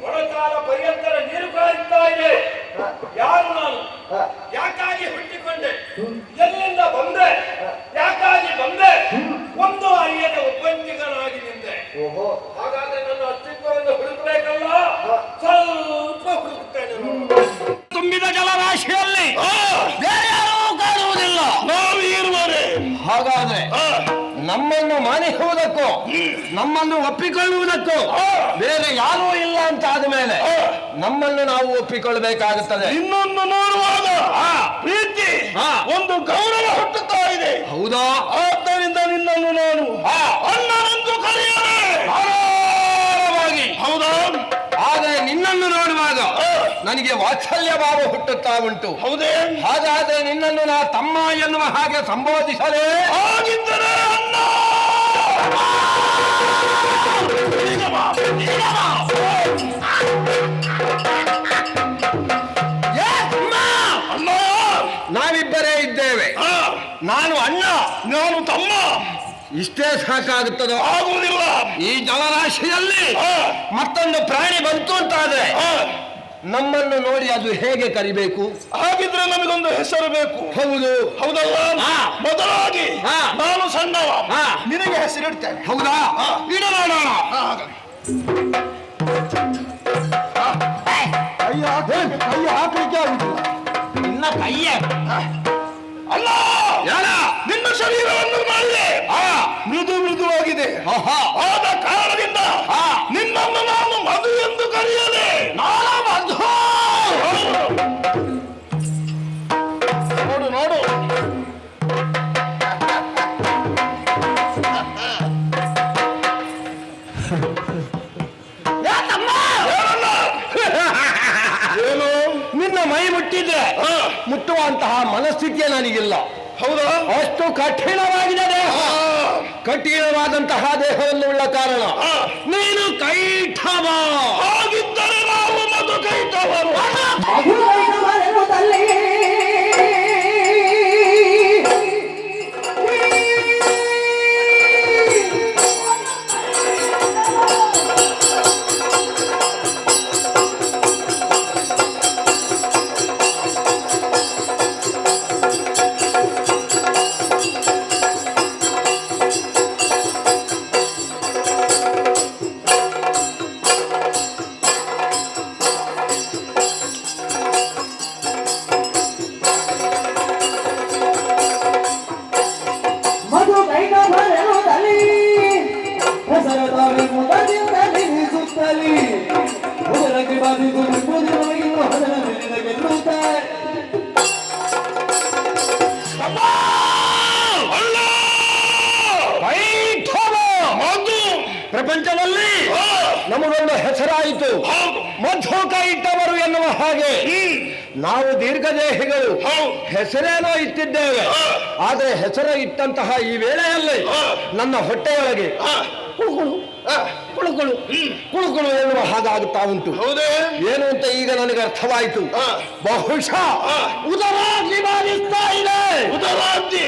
ಮೊಳಕಾಲ ಪರ್ಯಂತರ ನೀರು ಕಾಯುತ್ತಾ ಇದೆ. ಯಾರು ನಾನು? ಯಾಕಾಗಿ ಹುಟ್ಟಿಕೊಂಡೆ? ಎಲ್ಲಿಂದ ಬಂದೆ? ಯಾಕಾಗಿ ಬಂದೆ? ಒಂದು ಅರಿಯದ ಒಬ್ಬಂಟಿಗನಾಗಿ ನಿಂದೆ. ಹಾಗಾದ್ರೆ ನನ್ನ ಅಸ್ತಿತ್ವವನ್ನು ಹುಡುಕಬೇಕಲ್ಲ, ಸ್ವಲ್ಪ ಹುಡುಕುತ್ತೇನೆ. ತುಂಬಿದ ಜಲರಾಶಿಯಲ್ಲಿ ಬೇರೆ ಯಾರೂ ಕಾಣುವುದಿಲ್ಲ, ನಾವು ಇರುವರೆ. ಹಾಗಾದ್ರೆ ನಮ್ಮನ್ನು ಮಾನಿಸುವುದಕ್ಕೂ ನಮ್ಮನ್ನು ಒಪ್ಪಿಕೊಳ್ಳುವುದಕ್ಕೂ ಬೇರೆ ಯಾರೂ ಇಲ್ಲ ಅಂತ ಆದ ಮೇಲೆ ನಮ್ಮನ್ನು ನಾವು ಒಪ್ಪಿಕೊಳ್ಳಬೇಕಾಗುತ್ತದೆ. ಇನ್ನೊಂದು ನೋಡುವಾಗ ಪ್ರೀತಿ ಒಂದು ಗೌರವ ಹುಟ್ಟುತ್ತಾ ಇದೆ. ಹೌದಾ? ಆದ್ದರಿಂದ ನಿನ್ನನ್ನು ನಾನು ಅಣ್ಣನೆಂದು ಕರೆಯಲೇ ಆರಾಮವಾಗಿ. ಹೌದಾ? ಆದರೆ ನಿನ್ನನ್ನು ನೋಡುವಾಗ ನನಗೆ ವಾತ್ಸಲ್ಯ ಭಾವ ಹುಟ್ಟುತ್ತಾ ಉಂಟು. ಹೌದೇ? ಹಾಗಾದ್ರೆ ನಿನ್ನನ್ನು ನಾ ತಮ್ಮ ಎನ್ನುವ ಹಾಗೆ ಸಂಬೋಧಿಸಲೇ. ಹಾಗಿದ್ದರೆ ಅಣ್ಣ ನಾವಿಬ್ಬರೇ ಇದ್ದೇವೆ. ನಾನು ಅಣ್ಣ, ನಾನು ತಮ್ಮ. ಇಷ್ಟೇ ಸಾಕಾಗುತ್ತದೋ? ಆಗುವುದಿಲ್ಲ. ಈ ಜಲರಾಶಿಯಲ್ಲಿ ಮತ್ತೊಂದು ಪ್ರಾಣಿ ಬಂತು ಅಂತಾದ್ರೆ ನಮ್ಮನ್ನು ನೋಡಿ ಅದು ಹೇಗೆ ಕರಿಬೇಕು? ಹಾಗಿದ್ರೆ ನಮಗೊಂದು ಹೆಸರು ಬೇಕು. ಹೌದು. ಹೌದಲ್ಲ? ಮೊದಲಾಗಿ ನಾನು ಸಣ್ಣವ, ನಿನಗೆ ಹೆಸರಿಡ್ತೇನೆ. ಹೌದಾ? ಇಡೋಣ. ಕೈ ಹಾಕಲಿಕ್ಕೆ ಆಗುದಿಲ್ಲ. ನಿನ್ನ ಕೈಯೇ ಅಲ್ಲ, ನಿನ್ನ ಶರೀರವನ್ನು ಮಾಡಿದೆ ಮೃದುವಾಗಿದೆ. ಆದ ಕಾರಣದಿಂದ ನಿನ್ನನ್ನು ನಾನು ಮಧು ಎಂದು ಕರೆಯಲೇ. ನಾನು ಮಧು ಬಿಟ್ಟಿದ್ರೆ ಮುಟ್ಟುವಂತಹ ಮನಸ್ಥಿತಿಯೇ ನನಗಿಲ್ಲ. ಹೌದಾ? ಅಷ್ಟು ಕಠಿಣವಾಗಿದೆ ದೇಹ. ಕಠಿಣವಾದಂತಹ ದೇಹವನ್ನು ಉಳ್ಳ ಕಾರಣ ನೀನು ಕೈಠವ. ಹಾಗಿದ್ದರೆ ನಾವು ಮಧು ಕೈಠವರು. ಪ್ರಪಂಚದಲ್ಲಿ ನಮಗೊಂದು ಹೆಸರಾಯಿತು, ಮಧು ಕೈಠವರು ಎನ್ನುವ ಹಾಗೆ. ನಾವು ದೀರ್ಘದೇಹಿಗಳು ಹೆಸರೇನೋ ಇಟ್ಟಿದ್ದೇವೆ, ಆದರೆ ಹೆಸರು ಇಟ್ಟಂತಹ ಈ ವೇಳೆಯಲ್ಲಿ ನನ್ನ ಹೊಟ್ಟೆಯೊಳಗೆ ಕುಳುಕುಳು ಕುಳುಕುಳು ಕುಳುಕುಳು ಎನ್ನುವ ಹಾಗಾಗುತ್ತಾ ಉಂಟು. ಏನು ಅಂತ ಈಗ ನನಗೆ ಅರ್ಥವಾಯಿತು. ಬಹುಶಃ ಉದರಾಗ್ನಿ ಬಾರಿಸ್ತಾ ಇದೆ. ಉದರಾಗ್ನಿ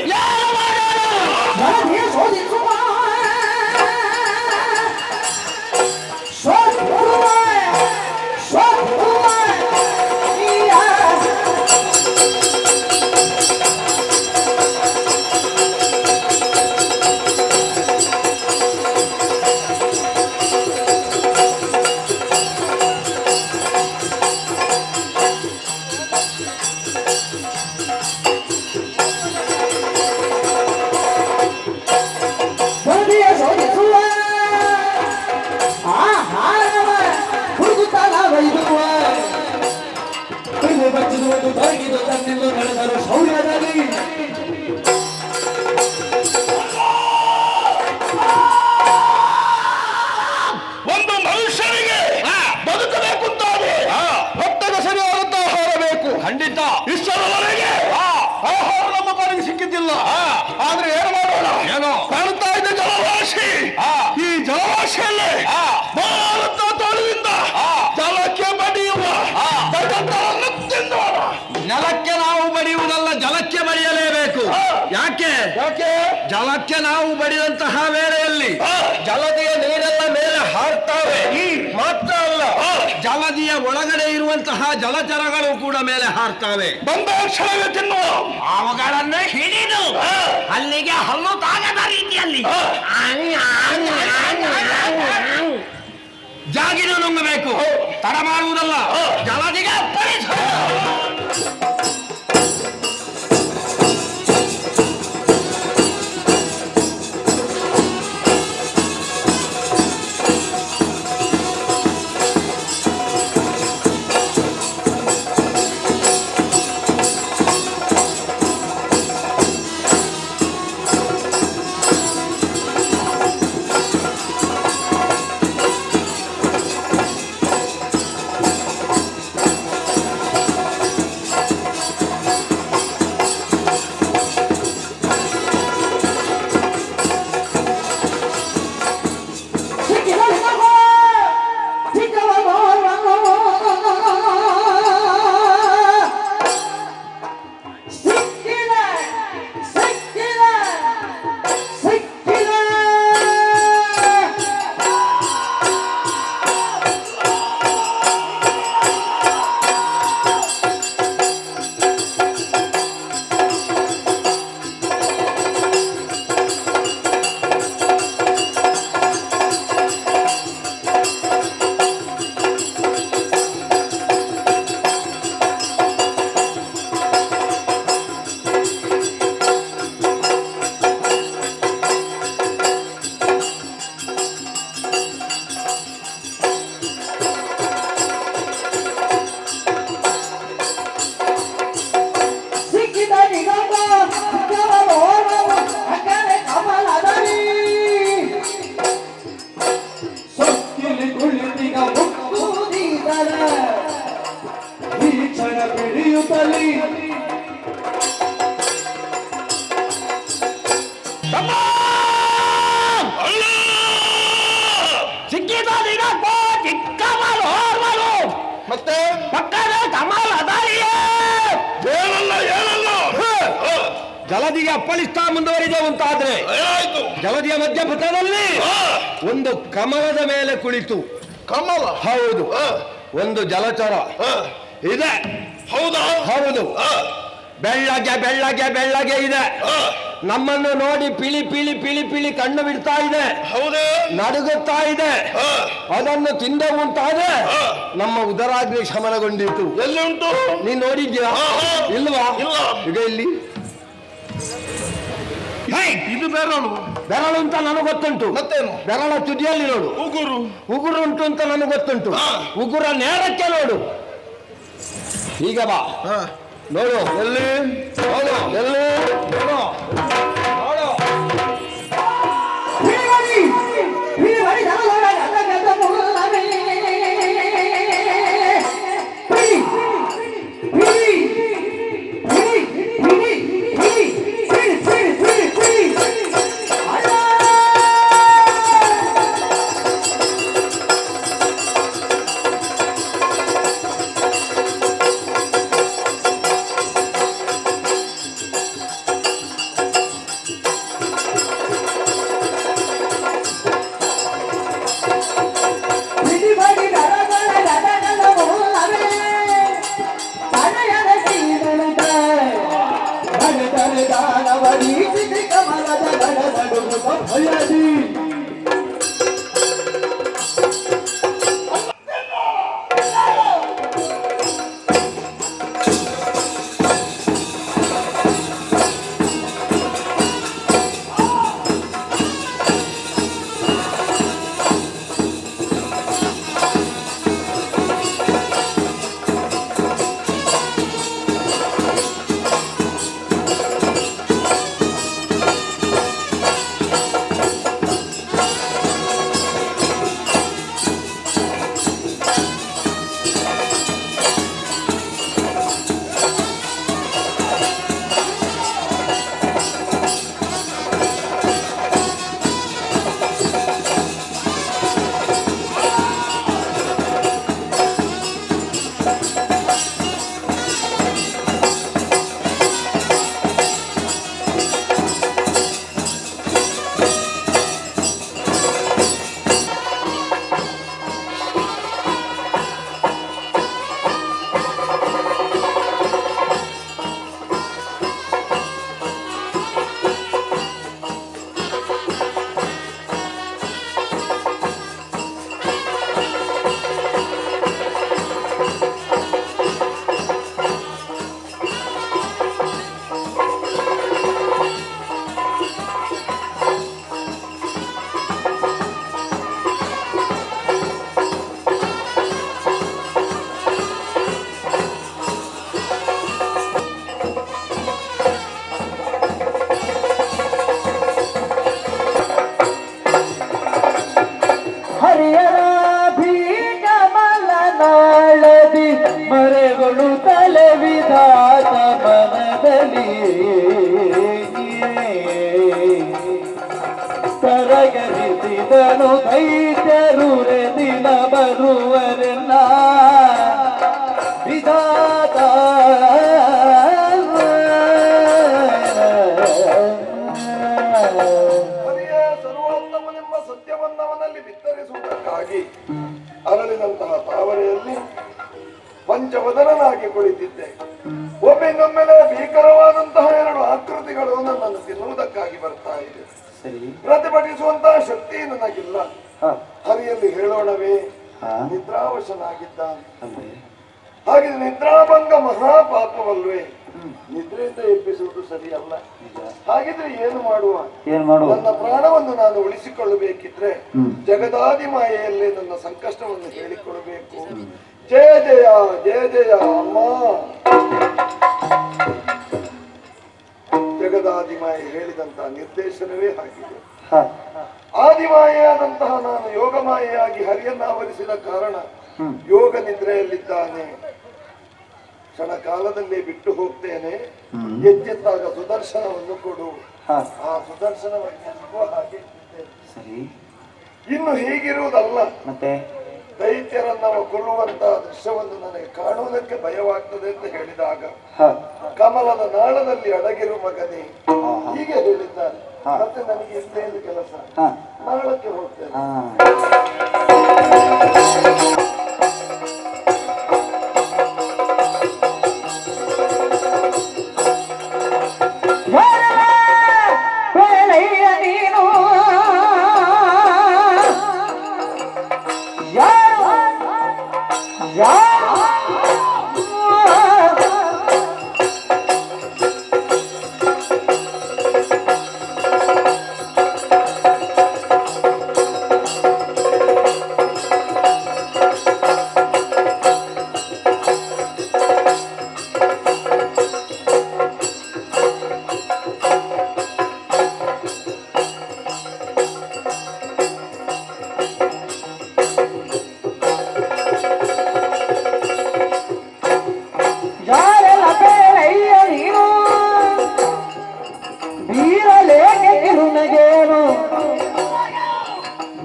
ಒಂದು ಮನುಷ್ಯನಿಗೆ ಬದುಕಬೇಕು ಅಂತಾದ್ರೆ ಹೊಟ್ಟೆಗೆ ಸರಿಯಾದಂತ ಆಹಾರ ಬೇಕು. ಖಂಡಿತ. ಇಷ್ಟರವರೆಗೆ ಆಹಾರ ನಮ್ಮ ಪಾಲಿಗೆ ಸಿಕ್ಕಿದ್ದಿಲ್ಲ. ಆದ್ರೆ ಏನು ಮಾಡೋಣ? ಏನೋ ಕಾಣುತ್ತಾ ಇದೆ ಜಲರಾಶಿ. ಈ ಜಲರಾಶಿಯಲ್ಲಿ ಭಾರತ ತೋಳಿನಿಂದ ಜಲಕ್ಕೆ ಬಡಿಯುವ ನೆಲಕ್ಕೆ ನಾವು ಬಡಿಯುವುದಲ್ಲ, ಜಲಕ್ಕೆ ಬಡಿಯಲೇಬೇಕು. ಯಾಕೆ? ಜಲಕ್ಕೆ ನಾವು ಬಡಿದಂತಹ ವೇಳೆಯಲ್ಲಿ ಜಲದಿಯ ನೀರೆಲ್ಲ ಮೇಲೆ ಹಾರ್ತಾವೆ. ಮಾತ್ರ ಅಲ್ಲ, ಜಲದಿಯ ಒಳಗಡೆ ಇರುವಂತಹ ಜಲಚರಗಳು ಕೂಡ ಮೇಲೆ ಹಾರ್ತಾವೆ. ಬಂದ ಕ್ಷಣವೇ ತಿನ್ನುವ ಅವುಗಳನ್ನು ಹಿಡಿದು ಅಲ್ಲಿಗೆ ಹಲ್ಲು ತಾಗದ ರೀತಿಯಲ್ಲಿ ಜಾಗಿನ ನುಂಗಬೇಕು. ತಡ ಮಾಡುವುದಲ್ಲ, ಜಲದಿಗೆ ಅಪ್ಪಳಿಸು. ಬೆಳೆಯುತ್ತಲಿ ಸಿಕ್ಕಿದ ಮತ್ತೆ ಪಕ್ಕದ ಕಮಲ್ ಅದಾರಿಯೇ ಜಲದಿಗೆ ಅಪ್ಪಳಿಸ್ತಾ ಮುಂದುವರಿದೆ ಅಂತಾದ್ರೆ ಜಲದಿಯ ಮಧ್ಯಪಥದಲ್ಲಿ ಒಂದು ಕಮಲದ ಮೇಲೆ ಕುಳಿತು ಕಮಲ ಹೌದು ಒಂದು ಜಲಚರ ಇದೆ. ಹೌದಾ? ಹೌದು. ಬೆಳ್ಳಗೆ ಬೆಳ್ಳಗೆ ಬೆಳ್ಳಗೆ ಇದೆ. ನಮ್ಮನ್ನು ನೋಡಿ ಪಿಳಿ ಪಿಳಿ ಪಿಳಿ ಪಿಳಿ ಕಣ್ಣು ಬಿಡ್ತಾ ಇದೆ. ಹೌದೇ? ನಡುಗುತ್ತಾ ಇದೆ. ಅದನ್ನು ತಿಂದವು ಅಂತಾದ್ರೆ ನಮ್ಮ ಉದರಾಗ್ನಿ ಶಮನಗೊಂಡಿತ್ತು. ಎಲ್ಲಿ ಉಂಟು? ನೀನ್ ನೋಡಿದ್ಯಾ? ಇಲ್ವಾ? ಈಗ ಇಲ್ಲಿ ಇದು ಬೆರಳು. ಬೆರಳು ಅಂತ ನನಗೆ ಗೊತ್ತುಂಟು. ಮತ್ತೇನು? ಬೆರಳ ತುದಿಯಲ್ಲಿ ನೋಡು. ಉಗುರು. ಉಗುರು ಉಂಟು ಅಂತ ನನಗೆ ಗೊತ್ತುಂಟು. ಉಗುರ ನೇರಕ್ಕೆ ನೋಡು. ಈಗ ಬಾ ನೋಡು. ಎಲ್ಲಿ ನೋಡು. ಎಲ್ಲಿ ನೋಡು. ಮರೆಗಳು ತಲೆವಿಧಾತ ಮನದಲ್ಲಿ ಕರಗರಿಸಿದನು ದೈತ್ಯರುರೆ ದಿನ ಬರುವರೆಲ್ಲ ವಿಧಾತ ಸರ್ವೋತ್ತಮನೆಂಬ ಸತ್ಯವನ್ನವನಲ್ಲಿ ಬಿತ್ತರಿಸುವುದಕ್ಕಾಗಿ ಅರಳಿನಂತಹ ತಾವರೆಯಲ್ಲಿ ಪಂಚವದನನಾಗಿ ಕುಳಿತಿದ್ದೆ. ಒಮ್ಮೆಗೊಮ್ಮೆಲೆ ಭೀಕರವಾದಂತಹ ಎರಡು ಆಕೃತಿಗಳು ನನ್ನನ್ನು ತಿನ್ನುವುದಕ್ಕಾಗಿ ಬರ್ತಾ ಇದೆ. ಪ್ರತಿಭಟಿಸುವಂತಹ ಶಕ್ತಿ ನನಗಿಲ್ಲ. ಹರಿಯಲ್ಲಿ ಹೇಳೋಣವೇ, ನಿದ್ರಾವಶನಾಗಿದ್ದಾನೆ. ಹಾಗೆ ನಿದ್ರಾಭಂಗ ಮಹಾಪಾಪವಲ್ವೇ? ನಿದ್ರೆಯಿಂದ ಎಬ್ಬಿಸುವುದು ಸರಿಯಲ್ಲ. ಹಾಗಿದ್ರೆ ಏನು ಮಾಡುವ? ನನ್ನ ಪ್ರಾಣವನ್ನು ನಾನು ಉಳಿಸಿಕೊಳ್ಳಬೇಕಿದ್ರೆ ಜಗದಾದಿ ಮಾಯೆಯಲ್ಲೇ ನನ್ನ ಸಂಕಷ್ಟವನ್ನು ಹೇಳಿಕೊಡಬೇಕು. ಜಯ ಜಯ ಜಯ ಜಯ ಅಮ್ಮ. ಜಗದಾದಿಮಾಯೆ ಹೇಳಿದಂತಹ ನಿರ್ದೇಶನವೇ ಆಗಿದೆ. ಆದಿಮಾಯೆಯಾದಂತಹ ನಾನು ಯೋಗಮಾಯೆಯಾಗಿ ಹರಿಯನ್ನಾವರಿಸಿದ ಕಾರಣ ಯೋಗ ನಿದ್ರೆಯಲ್ಲಿದ್ದಾನೆ. ಕ್ಷಣ ಕಾಲದಲ್ಲಿ ಬಿಟ್ಟು ಹೋಗ್ತೇನೆ. ಎಚ್ಚೆತ್ತಾಗ ಸುದರ್ಶನವನ್ನು ಕೊಡು. ಆ ಸುದರ್ಶನವನ್ನು ಸಿಗುವ ಹಾಗೆ ಇದ್ದೇನೆ. ಸರಿ. ಇನ್ನು ಹೀಗಿರುವುದಲ್ಲ, ಮತ್ತೆ ದೈತ್ಯರನ್ನ ಕೊಲ್ಲುವಂತಹ ದೃಶ್ಯವನ್ನು ನನಗೆ ಕಾಣುವುದಕ್ಕೆ ಭಯವಾಗ್ತದೆ ಅಂತ ಹೇಳಿದಾಗ ಕಮಲದ ನಾಳದಲ್ಲಿ ಅಡಗಿರು ಮಗನೇ ಹೀಗೆ ಹೇಳಿದ್ದಾರೆ. ಮತ್ತೆ ನನಗೆ ಇಲ್ಲೇನು ಕೆಲಸ, ನಾಳಕ್ಕೆ ಹೋಗ್ತೇನೆ.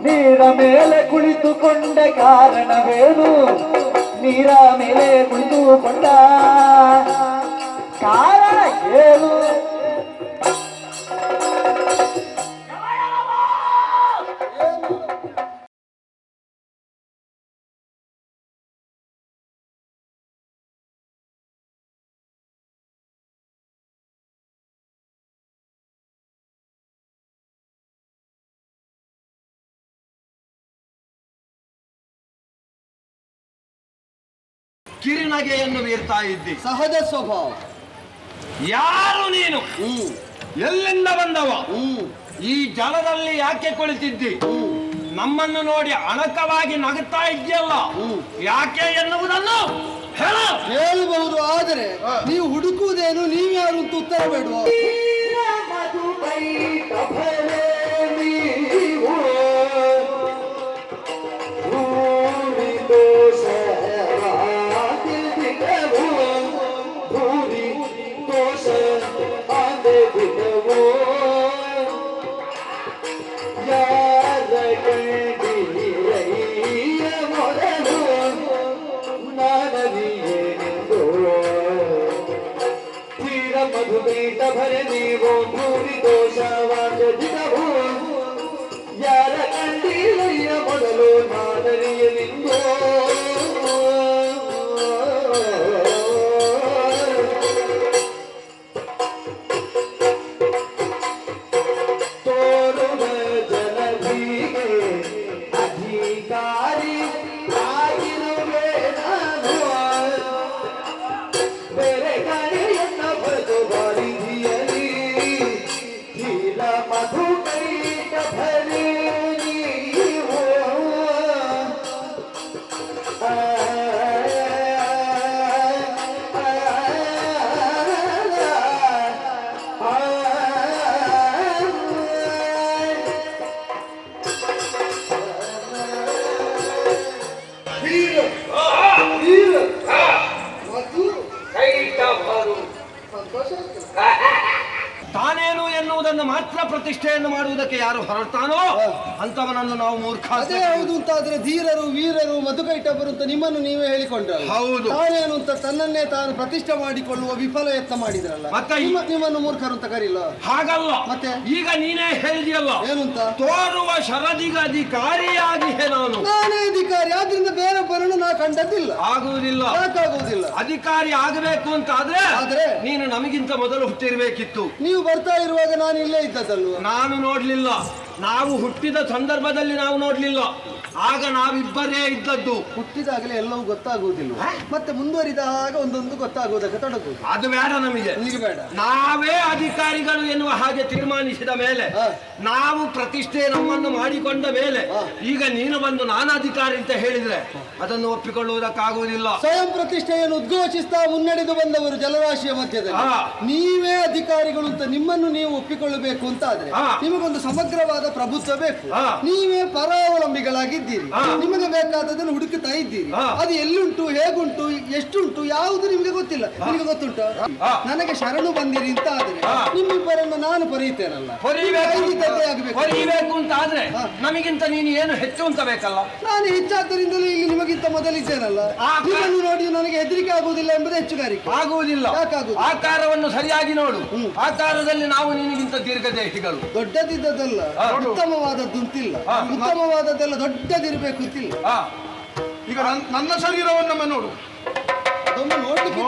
ನೀರ ಮೇಲೆ ಕುಳಿತುಕೊಂಡ ಕಾರಣವೇನು? ನೀರ ಮೇಲೆ ಕುಳಿತುಕೊಂಡ ಕಾರಣ ಏನು? ಕಿರಿನಗೆಯನ್ನು ಬೀರ್ತಾ ಇದ್ದಿ. ಸಹಜ ಸ್ವಭಾವ. ಯಾರು ನೀನು? ಎಲ್ಲಿಂದ ಬಂದವ? ಈ ಜಲದಲ್ಲಿ ಯಾಕೆ ಕುಳಿತಿದ್ದಿ? ನಮ್ಮನ್ನು ನೋಡಿ ಅಣಕವಾಗಿ ನಗುತ್ತಾ ಇದ್ಯಲ್ಲ, ಯಾಕೆ ಎನ್ನುವುದನ್ನು ಹೇಳಬಹುದು. ಆದರೆ ನೀವು ಹುಡುಕುವುದೇನು, ನೀವ್ಯಾರು ಅಂತ ಉತ್ತರ ಬೇಡುವ. ಮಧುಬೀಟ ಭರೆ ನೀವು ಭೂರಿ ದೋಷವಾಗದಿದವು ಯಾರ ಕಂಡಿಲಯ್ಯ ಮೊದಲು ಮಾದರಿಯಲಿಂಗೋ ತೋರುವ ಜನರಿಗೆ ಅಧಿಕಾರಿ ಆಗಿರುವೆ ನಾನು ಬೇರೆ ಕಾರ್ಯನ್ನ ಬರೆದು ಬಾರಿದಿಯಲಿ ಹೀಲ ಮಧು ಕೈಟ ಭರೆ ನೀವು ತಾನೇನು ಎನ್ನುವುದನ್ನು ಮಾತ್ರ ಪ್ರತಿಷ್ಠೆಯನ್ನು ಮಾಡುವುದಕ್ಕೆ ಯಾರು ಹೊರಡ್ತಾನೋ ಅಂತವನನ್ನು ನಾವು ಮೂರ್ಖ. ಅದೇ ಹೌದು ಅಂತಾದ್ರೆ ಧೀರರು ವೀರರು ಮಧುಕೈಟಬ್ಬರು ಅಂತ ನಿಮ್ಮನ್ನು ನೀವೇ ಹೇಳಿಕೊಂಡ್ರಲ್ಲ. ಹೌದು. ತಾನೇನು ಅಂತ ತನ್ನನ್ನೇ ತಾನು ಪ್ರತಿಷ್ಠೆ ಮಾಡಿಕೊಳ್ಳುವ ವಿಫಲ ಯತ್ನ ಮಾಡಿದ್ರಲ್ಲ, ಮತ್ತೆ ನಿಮ್ಮನ್ನು ಮೂರ್ಖರು ಅಂತ ಕರೀಲ. ಹಾಗಲ್ಲ. ಮತ್ತೆ ಈಗ ನೀನೇ ಹೇಳಿದೆಯಲ್ಲ, ಏನು ಅಂತ? ತೋರುವ ಶರದಿಗ ಅಧಿಕಾರಿಯಾಗಿ ನಾನು. ನಾನೇ ಅಧಿಕಾರಿ, ಆದ್ರಿಂದ ಬೇರೊಬ್ಬರನ್ನು ನಾ ಕಂಡದ್ದಿಲ್ಲ. ಆಗುವುದಿಲ್ಲ. ಯಾಕಾಗುವುದಿಲ್ಲ? ಅಧಿಕಾರಿ ಆಗಬೇಕು ಅಂತ ಆದ್ರೆ ನೀನು ನಮಗಿಂತ ಮೊದಲು ಹುಟ್ಟಿರ್ಬೇಕಿತ್ತು. ನೀವು ಬರ್ತಾ ಇರುವಾಗ ನಾನು ಇಲ್ಲೇ ಇದ್ದದಲ್ವ? ನಾನು ನೋಡ್ಲಿಲ್ಲ. ನಾವು ಹುಟ್ಟಿದ ಸಂದರ್ಭದಲ್ಲಿ ನಾವು ನೋಡ್ಲಿಲ್ಲ. ಆಗ ನಾವಿಬ್ಬರೇ ಇದ್ದದ್ದು. ಹುಟ್ಟಿದಾಗಲೇ ಎಲ್ಲವೂ ಗೊತ್ತಾಗುವುದಿಲ್ಲ, ಮತ್ತೆ ಮುಂದುವರಿದಾಗ ಒಂದೊಂದು ಗೊತ್ತಾಗುವುದಕ್ಕೆ ತೊಡಗುವುದು. ಅದು ಬೇಡ ನಮಗೆ. ನಿಮಗೆ ಬೇಡ. ನಾವೇ ಅಧಿಕಾರಿಗಳು ಎನ್ನುವ ಹಾಗೆ ತೀರ್ಮಾನಿಸಿದ ಮೇಲೆ, ನಾವು ಪ್ರತಿಷ್ಠೆ ನಮ್ಮನ್ನು ಮಾಡಿಕೊಂಡ ಮೇಲೆ ಈಗ ನೀನು ಬಂದು ನಾನು ಅಧಿಕಾರಿ ಅಂತ ಹೇಳಿದ್ರೆ ಅದನ್ನು ಒಪ್ಪಿಕೊಳ್ಳುವುದಕ್ಕಾಗುವುದಿಲ್ಲ. ಸ್ವಯಂ ಪ್ರತಿಷ್ಠೆಯನ್ನು ಉದ್ಘೋಷಿಸ್ತಾ ಮುನ್ನಡೆದು ಬಂದವರು ಜಲರಾಶಿಯ ಮಧ್ಯದಲ್ಲಿ ನೀವೇ ಅಧಿಕಾರಿಗಳು ಅಂತ ನಿಮ್ಮನ್ನು ನೀವು ಒಪ್ಪಿಕೊಳ್ಳಬೇಕು ಅಂತ ಆದ್ರೆ ನಿಮಗೊಂದು ಸಮಗ್ರವಾದ ಪ್ರಭುತ್ವ ಬೇಕು. ನೀವೇ ಪರಾವಲಂಬಿಗಳಾಗಿ ಇದ್ದೀರಿ, ಹಾ. ನಿಮಗೆ ಬೇಕಾದದನ್ನು ಹುಡುಕುತ್ತಾ ಇದ್ದೀರಿ. ಹಾ. ಅದು ಎಲ್ಲಿಂಟು, ಹೇಗುಂಟು, ಎಷ್ಟುಂಟು ಯಾವುದು ನಿಮಗೆ ಗೊತ್ತಿಲ್ಲ. ನಿಮಗೆ ಗೊತ್ತುಂಟು, ಹಾ. ನನಗೆ ಶರಣು ಬಂದಿರಿ ಅಂತ ಆದ್ರೆ ಹಾ. ನಿಮ್ಮಿಬ್ಬರನ್ನು ನಾನು ಪೊರೆಯುತ್ತೇನಲ್ಲ. ಹೊರಿಬೇಕು ಅಂತ ಆದ್ರೆ ನಮಗಿಂತ ನೀನು ಏನು ಹೆಚ್ಚು ಅಂತ ಬೇಕಲ್ಲ. ನಾನು ಹೆಚ್ಚಾದ್ದರಿಂದಲೂ ಇಲ್ಲಿ ನಿಮಗಿಂತ ಮೊದಲಿದ್ದೇನಲ್ಲ. ನಿಮ್ಮನ್ನು ನೋಡಿ ನನಗೆ ಹೆದರಿಕೆ ಆಗುವುದಿಲ್ಲ ಎಂಬುದು ಹೆಚ್ಚುಗಾರಿಕೆ. ಆಗುವುದಿಲ್ಲ. ಯಾಕಾಗುವುದು? ಆಕಾರವನ್ನು ಸರಿಯಾಗಿ ನೋಡು. ಆಕಾರದಲ್ಲಿ ನಾವು ನಿನಗಿಂತ ದೀರ್ಘದೇಹಿಗಳು. ದೊಡ್ಡದಿದ್ದದಲ್ಲ, ಉತ್ತಮವಾದದ್ದು ಅಂತಿಲ್ಲ. ಉತ್ತಮವಾದದ್ದೆಲ್ಲ ದೊಡ್ಡದಿರ್ಬೇಕು ಅಂತಿಲ್ಲ. ಈಗ ನನ್ನ ಶರೀರವನ್ನೊಮ್ಮೆ ನೋಡು. ಅದೊಮ್ಮೆ ನೋಡ್ಲಿಕ್ಕೆ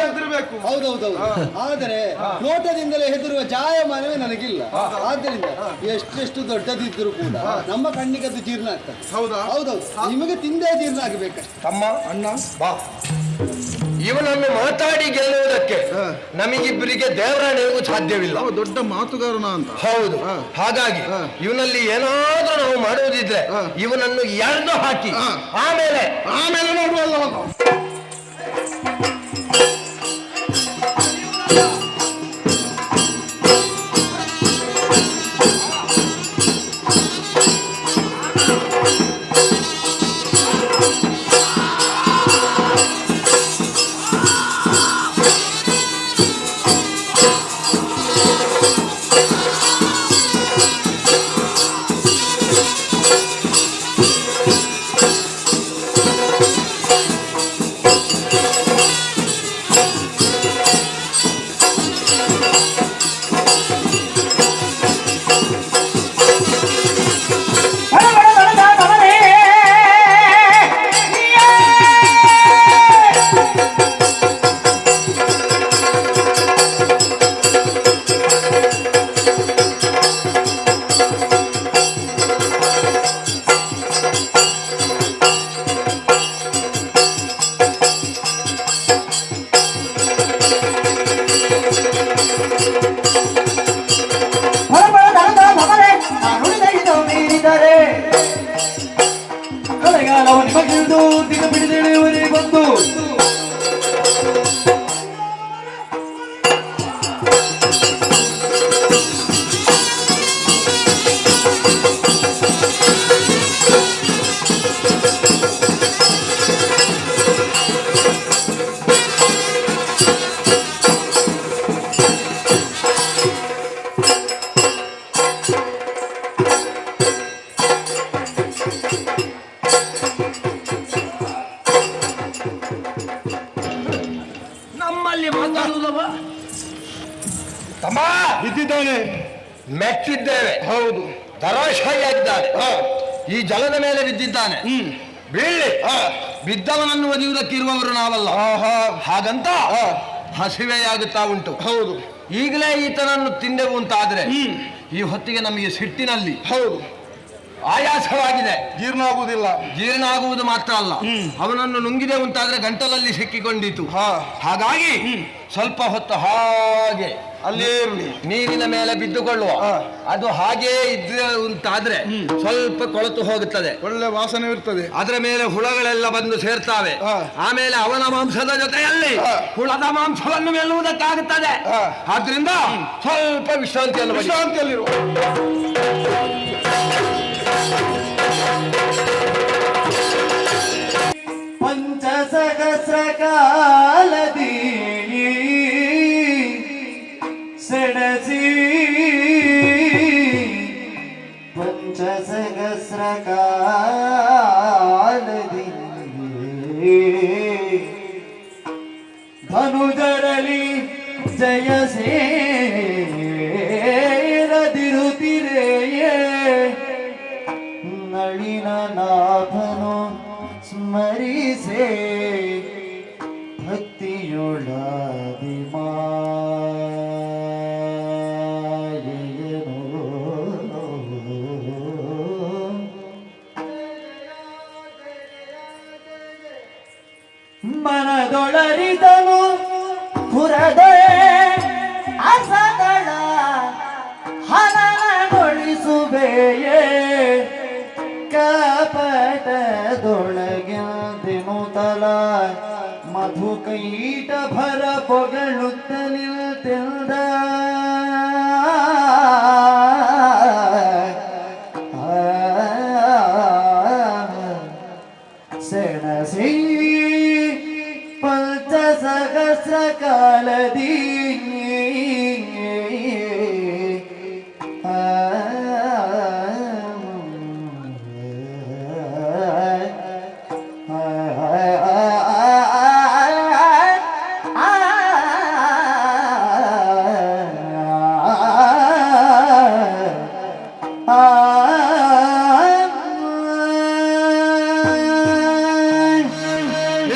ಹೆದರ್ಬೇಕು. ಹೌದೌದೌದು. ಆದರೆ ನೋಟದಿಂದಲೇ ಹೆದರುವ ಜಾಯಮಾನವೇ ನನಗಿಲ್ಲ. ಆದ್ದರಿಂದ ಎಷ್ಟೆಷ್ಟು ದೊಡ್ಡದಿದ್ದರೂ ಕೂಡ ನಮ್ಮ ಕಣ್ಣಿಗೆ ಅದು ಜೀರ್ಣ ಆಗ್ತದೆ. ಹೌದೌದು, ನಿಮಗೆ ತಿಂದೇ ಜೀರ್ಣ ಆಗಬೇಕಷ್ಟೆ. ತಮ್ಮ ಅಣ್ಣ ಬಾ, ಇವನನ್ನು ಮಾತಾಡಿ ಗೆಲ್ಲುವುದಕ್ಕೆ ನಮಗಿಬ್ಬರಿಗೆ ದೇವರಾಣೆಗೂ ಸಾಧ್ಯವಿಲ್ಲ. ದೊಡ್ಡ ಮಾತುಗಾರನ ಅಂತ. ಹೌದು. ಹಾಗಾಗಿ ಇವನಲ್ಲಿ ಏನಾದ್ರೂ ನಾವು ಮಾಡುವುದಿದ್ರೆ ಇವನನ್ನು ಎಳೆದು ಹಾಕಿ ಆಮೇಲೆ ನೋಡುವಲ್ಲ. ನಿಮಗಿಂದು ದಿನ ಬಿಡಿದೆಳೆಯುವರೆ ಬಂದು ತಮ್ಮ ಬಿದ್ದಿದ್ದಾನೆ, ಮೆಟ್ಟಿದ್ದೇವೆ. ಹೌದು, ಧರಾಶಾಯಿಯಾಗಿದ್ದಾನೆ. ಈ ಜಲದ ಮೇಲೆ ಬಿದ್ದಿದ್ದಾನೆ. ಬೀಳಿ ಬಿದ್ದವನನ್ನು ಒದಿಯುವುದಕ್ಕಿರುವವರು ನಾವಲ್ಲ. ಹಾಗಂತ ಹಸಿವೆಯಾಗುತ್ತಾ ಉಂಟು. ಹೌದು, ಈಗಲೇ ಈತನನ್ನು ತಿಂದೆವು ಅಂತಾದ್ರೆ ಈ ಹೊತ್ತಿಗೆ ನಮಗೆ ಸಿಟ್ಟಿನಲ್ಲಿ ಹೌದು ಆಯಾಸವಾಗಿದೆ. ಜೀರ್ಣ ಆಗುವುದು ಮಾತ್ರ ಅಲ್ಲ, ಅವನನ್ನು ನುಂಗಿದೆ ಅಂತಾದ್ರೆ ಗಂಟಲಲ್ಲಿ ಸಿಕ್ಕಿಕೊಂಡಿತು. ಹಾಗಾಗಿ ಸ್ವಲ್ಪ ಹೊತ್ತು ಹಾಗೆ ಅಲ್ಲೇ ನೀರಿನ ಮೇಲೆ ಬಿದ್ದುಕೊಳ್ಳುವ. ಅದು ಹಾಗೇ ಇದ್ರೆ ಅಂತಾದ್ರೆ ಸ್ವಲ್ಪ ಕೊಳತು ಹೋಗುತ್ತದೆ, ಒಳ್ಳೆ ವಾಸನೆ ಇರ್ತದೆ. ಅದರ ಮೇಲೆ ಹುಳಗಳೆಲ್ಲ ಬಂದು ಸೇರ್ತಾವೆ. ಆಮೇಲೆ ಅವನ ಮಾಂಸದ ಜೊತೆಯಲ್ಲಿ ಹುಳದ ಮಾಂಸವನ್ನು ಮೆಲ್ಲುವುದಕ್ಕಾಗುತ್ತದೆ. ಆದ್ರಿಂದ ಸ್ವಲ್ಪ ವಿಶ್ರಾಂತಿಯಲ್ಲಿರುವ ಪಂಚಸಹಸ್ರ ಕಾಲದಿ ಸೆಡಸಿ ಪಂಚಸಹಸ್ರ ಕಾಲದಿ ಧನುಜರಲಿ ಜಯಸೇರದಿರುತ್ತಿರೆಯೇ ನಳಿನ ನಾಭನು ಸ್ಮರಿಸೆ ಭಕ್ತಿಯೊಳದಿ ಮಾಯೆಯನು ಮನದೊಳರಿದನು ಪುರದೆ ಅಸಗಳ ಹನನಗೊಳಿಸುವೆಯೇ ಕಪಟದೊಳಗೆಂದೆನು ತಲ ಮಧುಕೈಟ ಭರ ಪೊಗಳುತ್ತ ನಿಲ್ತೆಂದ ಪಂಚ ಸಹಸ್ರ ಕಾಲದಿ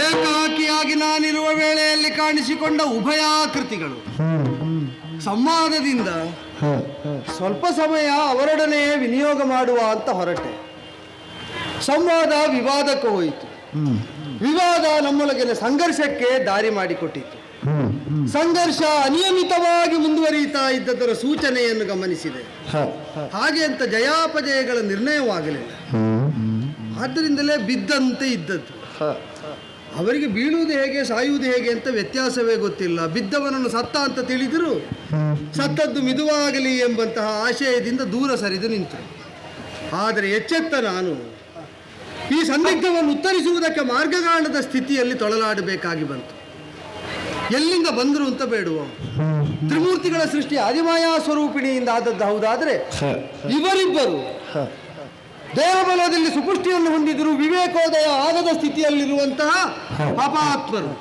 ಏಕಾಕಿಯಾಗಿ ನಾನಿರುವ ವೇಳೆಯಲ್ಲಿ ಕಾಣಿಸಿಕೊಂಡ ಉಭಯಾಕೃತಿಗಳು ಸಂವಾದದಿಂದ ಸ್ವಲ್ಪ ಸಮಯ ಅವರೊಡನೆ ವಿನಿಯೋಗ ಮಾಡುವ ಅಂತ ಹೊರಟೆ. ಸಂವಾದ ವಿವಾದಕ್ಕೆ ಹೋಯಿತು. ವಿವಾದ ನಮ್ಮೊಳಗಿನ ಸಂಘರ್ಷಕ್ಕೆ ದಾರಿ ಮಾಡಿಕೊಟ್ಟಿತು. ಸಂಘರ್ಷ ಅನಿಯಮಿತವಾಗಿ ಮುಂದುವರಿಯುತ್ತಾ ಇದ್ದದರ ಸೂಚನೆಯನ್ನು ಗಮನಿಸಿದೆ. ಹಾಗೆ ಅಂತ ಜಯಾಪಜಯಗಳ ನಿರ್ಣಯವಾಗಲಿಲ್ಲ. ಆದ್ದರಿಂದಲೇ ಬಿದ್ದಂತೆ ಇದ್ದದ್ದು. ಅವರಿಗೆ ಬೀಳುವುದು ಹೇಗೆ ಸಾಯುವುದು ಹೇಗೆ ಅಂತ ವ್ಯತ್ಯಾಸವೇ ಗೊತ್ತಿಲ್ಲ. ಬಿದ್ದವನನ್ನು ಸತ್ತ ಅಂತ ತಿಳಿದರೂ ಸತ್ತದ್ದು ಮಿದುವಾಗಲಿ ಎಂಬಂತಹ ಆಶಯದಿಂದ ದೂರ ಸರಿದು ನಿಂತರು. ಆದರೆ ಎಚ್ಚೆತ್ತ ನಾನು ಈ ಸಂದಿಗ್ಧವನ್ನು ಉತ್ತರಿಸುವುದಕ್ಕೆ ಮಾರ್ಗಗಾಣದ ಸ್ಥಿತಿಯಲ್ಲಿ ತೊಳಲಾಡಬೇಕಾಗಿ ಬಂತು. ಎಲ್ಲಿಂದ ಬಂದರು ಅಂತ ಬೇಡುವ. ತ್ರಿಮೂರ್ತಿಗಳ ಸೃಷ್ಟಿ ಆದಿಮಾಯಾ ಸ್ವರೂಪಿಣಿಯಿಂದ ಆದದ್ದು ಹೌದಾದರೆ ಇವರಿಬ್ಬರು ದೇಹಬಲದಲ್ಲಿ ಸುಪುಷ್ಟಿಯನ್ನು ಹೊಂದಿದ್ರು ವಿವೇಕೋದಯ ಆಗದ ಸ್ಥಿತಿಯಲ್ಲಿರುವಂತಹ ಪಾಪಾತ್ಮರು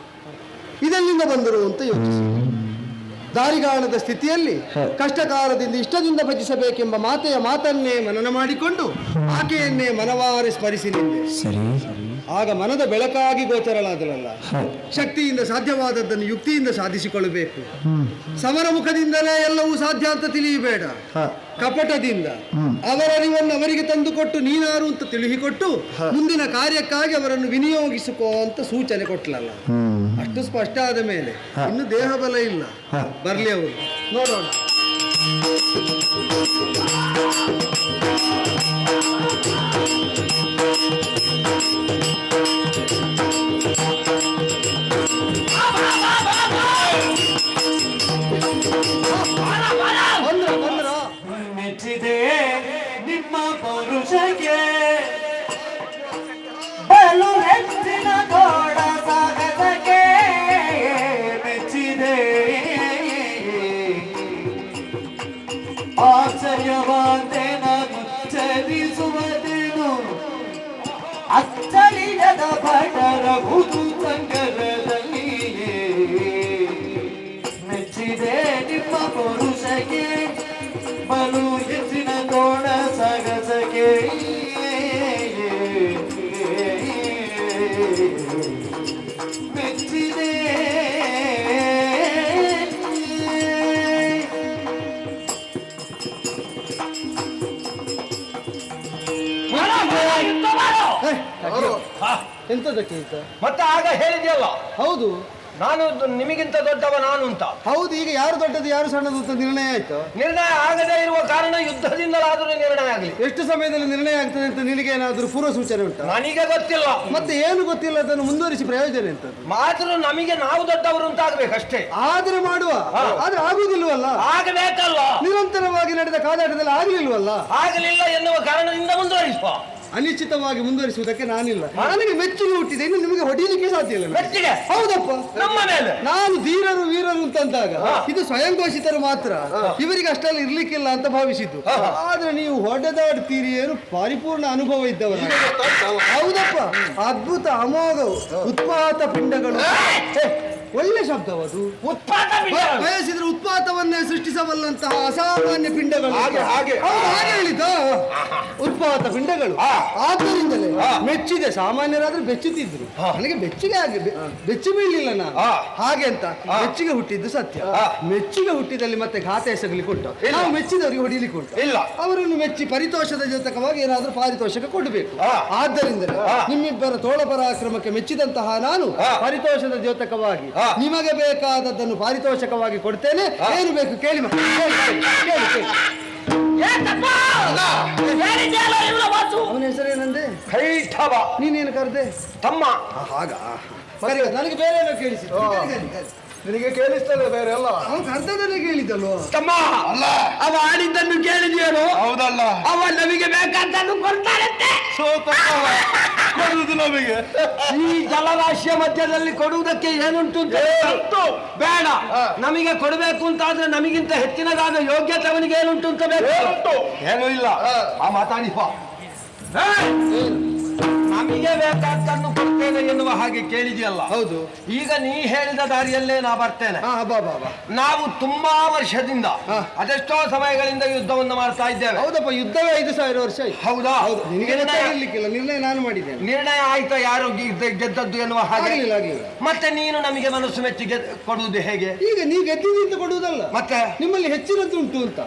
ಇದೆಲ್ಲಿಂದ ಬಂದರು ಅಂತ ಯೋಚಿಸಿ ದಾರಿಗಾಣದ ಸ್ಥಿತಿಯಲ್ಲಿ ಕಷ್ಟಕಾಲದಿಂದ ಇಷ್ಟದಿಂದ ಭಜಿಸಬೇಕೆಂಬ ಮಾತನ್ನೇ ಮನನ ಮಾಡಿಕೊಂಡು ಆಕೆಯನ್ನೇ ಮನವಾರೆ ಸ್ಮರಿಸಿ ನಿಂದೆ. ಆಗ ಮನದ ಬೆಳಕಾಗಿ ಗೋಚರಳಾದಳಲ್ಲ. ಶಕ್ತಿಯಿಂದ ಸಾಧ್ಯವಾದದ್ದನ್ನು ಯುಕ್ತಿಯಿಂದ ಸಾಧಿಸಿಕೊಳ್ಳಬೇಕು. ಸಮರ ಮುಖದಿಂದಲೇ ಎಲ್ಲವೂ ಸಾಧ್ಯ ಅಂತ ತಿಳಿಯಬೇಡ. ಕಪಟದಿಂದ ಅವರರಿವನ್ನು ಅವರಿಗೆ ತಂದುಕೊಟ್ಟು ನೀನಾರು ಅಂತ ತಿಳಿಸಿಕೊಟ್ಟು ಮುಂದಿನ ಕಾರ್ಯಕ್ಕಾಗಿ ಅವರನ್ನು ವಿನಿಯೋಗಿಸಿಕೋ ಅಂತ ಸೂಚನೆ ಕೊಟ್ಲಲ್ಲ. ಅಷ್ಟು ಸ್ಪಷ್ಟ ಆದ ಮೇಲೆ ಇನ್ನು ದೇಹ ಬಲ ಇಲ್ಲ. ಬರ್ಲಿ ಅವರು ನೋಡೋಣ. ಮೆಚ್ಚಿದೆ ನಿಮ್ಮ ಪೌರುಷಕ್ಕೆ ಬಲು ಹೆಚ್ಚಿನ ಗೋಡ ಸಾಗಸಕ್ಕೆ ಮೆಚ್ಚಿದೆ ಆಶ್ಚರ್ಯವಾದೆ ನಾನು ಚಲಿಸುವುದೇನು ಅಚ್ಚಳಿಯದ ಭಟರ ಹುದು ಸಂಗರದಲ್ಲಿಯೇ ಮೆಚ್ಚಿದೆ ನಿಮ್ಮ ಪೌರುಷಕ್ಕೆ ಬಲು ಹೆಚ್ಚಿನ ತೋಣ ಸಾಗಸಕ್ಕೆ ಮೆಚ್ಚಿದೆ. ಎಂತದಕ್ಕೆ ಅಂತ ಮತ್ತೆ ಆಗ ಹೇಳಿದ್ಯಲ್ಲ, ಹೌದು ನಾನು ನಿಮಗಿಂತ ದೊಡ್ಡವ ನಾನು ಅಂತ. ಹೌದು, ಈಗ ಯಾರು ದೊಡ್ಡದು ಯಾರು ಸಣ್ಣದು ಅಂತ ನಿರ್ಣಯ ಆಯ್ತು. ನಿರ್ಣಯ ಆಗದೇ ಇರುವ ಕಾರಣ ಯುದ್ಧದಿಂದಲಾದರೂ ನಿರ್ಣಯ ಆಗಲಿ. ಎಷ್ಟು ಸಮಯದಲ್ಲಿ ನಿರ್ಣಯ ಆಗ್ತದೆ ಅಂತ ನಿನಗೆ ಏನಾದರೂ ಪೂರ್ವ ಸೂಚನೆ ಉಂಟಾ? ನನಗೆ ಗೊತ್ತಿಲ್ಲ. ಮತ್ತೆ ಏನು ಗೊತ್ತಿಲ್ಲ ಅದನ್ನು ಮುಂದುವರಿಸಿ ಪ್ರಯೋಜನ ಎಂತದ್ದು? ಮಾತ್ರ ನಮಗೆ ನಾವು ದೊಡ್ಡವರು ಅಂತ ಆಗ್ಬೇಕಷ್ಟೇ. ಆದ್ರೆ ಮಾಡುವ, ಆದ್ರೆ ಆಗುವುದಿಲ್ವಲ್ಲ. ಆಗಬೇಕಲ್ಲ. ನಿರಂತರವಾಗಿ ನಡೆದ ಕಾದಾಟದಲ್ಲಿ ಆಗಲಿಲ್ವಲ್ಲ. ಆಗಲಿಲ್ಲ ಎನ್ನುವ ಕಾರಣದಿಂದ ಮುಂದುವರಿಸುವ. ಅನಿಶ್ಚಿತವಾಗಿ ಮುಂದುವರಿಸುವುದಕ್ಕೆ ನಾನಿಲ್ಲ. ನನಗೆ ಮೆಚ್ಚುಗೆ ಹುಟ್ಟಿದೆ, ಇನ್ನು ನಿಮಗೆ ಹೊಡೆಯಲಿಕ್ಕೆ ಸಾಧ್ಯ ಇಲ್ಲ. ಮೆಚ್ಚುಗೆ ಹೌದಪ್ಪ, ನಮ್ಮ ಮೇಲೆ ನಾನು ಧೀರರು ವೀರರು ಅಂತಂದಾಗ ಇದು ಸ್ವಯಂ ಘೋಷಿತರು ಮಾತ್ರ, ಇವರಿಗೆ ಅಷ್ಟೆಲ್ಲ ಇರ್ಲಿಕ್ಕಿಲ್ಲ ಅಂತ ಭಾವಿಸಿದ್ದು. ಆದ್ರೆ ನೀವು ಹೊಡೆದಾಡ್ತೀರಿ ಏನು ಪರಿಪೂರ್ಣ ಅನುಭವ ಇದ್ದವರ. ಹೌದಪ್ಪ, ಅದ್ಭುತ ಅಮೋಘ ಉತ್ಪಾತ ಪಿಂಡಗಳು. ಒಳ್ಳೆ ಶಬ್ದವದು. ಬಯಸಿದ್ರೆ ಉತ್ಪಾತವನ್ನೇ ಸೃಷ್ಟಿಸಬಲ್ಲಂತಹ ಅಸಾಮಾನ್ಯ ಪಿಂಡಗಳು. ಹಾಗೆ ಹೇಳಿದ ಉತ್ಪಾತ ಪಿಂಡಗಳು. ಆದ್ದರಿಂದಲೇ ಮೆಚ್ಚಿದೆ. ಸಾಮಾನ್ಯರಾದ್ರೂ ಬೆಚ್ಚುತ್ತಿದ್ರು, ನನಗೆ ಬೆಚ್ಚಿಗೆ ಬೆಚ್ಚಿ ಬೀಳಲಿಲ್ಲ ನಾನು. ಹಾಗೆ ಅಂತ ಮೆಚ್ಚಿಗೆ ಹುಟ್ಟಿದ್ದು ಸತ್ಯ. ಮೆಚ್ಚಿಗೆ ಹುಟ್ಟಿದಲ್ಲಿ ಮತ್ತೆ ಘಾತ ಎಸಗಲಿಕ್ಕೆ ಉಂಟು. ನಾವು ಮೆಚ್ಚಿದವರಿಗೆ ಹೊಡಿಲಿಕ್ಕೆ ಉಂಟು. ಇಲ್ಲ, ಅವರನ್ನು ಮೆಚ್ಚಿ ಪರಿತೋಷದ ಜೊತೆಕವಾಗಿ ಏನಾದ್ರೂ ಪಾರಿತೋಷಕ ಕೊಡಬೇಕು. ಆದ್ದರಿಂದಲೇ ನಿಮ್ಮಿಬ್ಬರ ತೋಳ ಪರಾಕ್ರಮಕ್ಕೆ ಮೆಚ್ಚಿದಂತಹ ನಾನು ಪರಿತೋಷದ ದ್ಯೋತಕವಾಗಿ ನಿಮಗೆ ಬೇಕಾದದ್ದನ್ನು ಪಾರಿತೋಷಕವಾಗಿ ಕೊಡ್ತೇನೆ. ಏನು ಬೇಕು ಕೇಳಿ ಕೇಳಿ. ಅವನ ಹೆಸರೇನಂದೆ? ಕೈಠವ. ನೀನೇನು ಕರೆದೆ? ತಮ್ಮ. ಹಾಗ ನನಗೆ ಬೇರೆ ಏನೋ ಕೇಳಿಸಿದ್ದು. ನಿನಗೆ ಕೇಳಿಸ್ತದೆ ಬೇರೆ ಎಲ್ಲ. ಅವನು ಕರ್ದದಲ್ಲೇ ಕೇಳಿದ್ದಲ್ವ? ತಮ್ಮ ಅಲ್ಲ, ಅವ ಆಡಿದ್ದನ್ನು ಕೇಳಿದ್ಯೇನು? ಹೌದಲ್ಲ, ಅವ ನಮಗೆ ಬೇಕಾದ್ದನ್ನು ಕೊಡ್ತಾರಂತೆ. ಕೊಡುವುದು ನಮಗೆ ಈ ಜಲರಾಶಿಯ ಮಧ್ಯದಲ್ಲಿ ಕೊಡುವುದಕ್ಕೆ ಏನುಂಟು ಅಂತ ಬೇಡ. ನಮಗೆ ಕೊಡಬೇಕು ಅಂತಾದ್ರೆ ನಮಗಿಂತ ಹೆಚ್ಚಿನದಾದ ಯೋಗ್ಯತೆ ಅವನಿಗೆ ಏನುಂಟು ಅಂತ ಬೇಕು. ಏನೂ ಇಲ್ಲ. ಆ ಮಾತಾಡಿಪ್ಪ, ನಮಗೆ ಬೇಕಾದ್ದನ್ನು ಕೊಡ್ತೇನೆ ಎನ್ನುವ ಹಾಗೆ ಕೇಳಿದೆಯಲ್ಲ. ಹೌದು. ಈಗ ನೀ ಹೇಳಿದ ದಾರಿಯಲ್ಲೇ ನಾ ಬರ್ತೇನೆ. ನಾವು ತುಂಬಾ ವರ್ಷದಿಂದ ಅದೆಷ್ಟೋ ಸಮಯಗಳಿಂದ ಯುದ್ಧವನ್ನು ಮಾಡ್ತಾ ಇದ್ದೇವೆ. ಹೌದಪ್ಪ, ಯುದ್ಧವೇ 5000 ವರ್ಷ ಆಯ್ತು. ಹೌದಾ? ನಿನಗೆ ಇರ್ಲಿಕ್ಕಿಲ್ಲ, ನಿರ್ಣಯ ನಾನು ಮಾಡಿದ್ದೇನೆ. ನಿರ್ಣಯ ಆಯ್ತಾ ಯಾರು ಗೆದ್ದದ್ದು ಎನ್ನುವ ಹಾಗೆ? ಆಗ್ಲಿಲ್ಲ. ಮತ್ತೆ ನೀನು ನಮಗೆ ಮನಸ್ಸು ಮೆಚ್ಚಿಗೆ ಕೊಡುವುದು ಹೇಗೆ? ಈಗ ನೀ ಗೆದ್ದಿದ್ದು ಕೊಡುವುದಲ್ಲ, ಮತ್ತೆ ನಿಮ್ಮಲ್ಲಿ ಹೆಚ್ಚಿನದ್ದು ಉಂಟು ಅಂತ,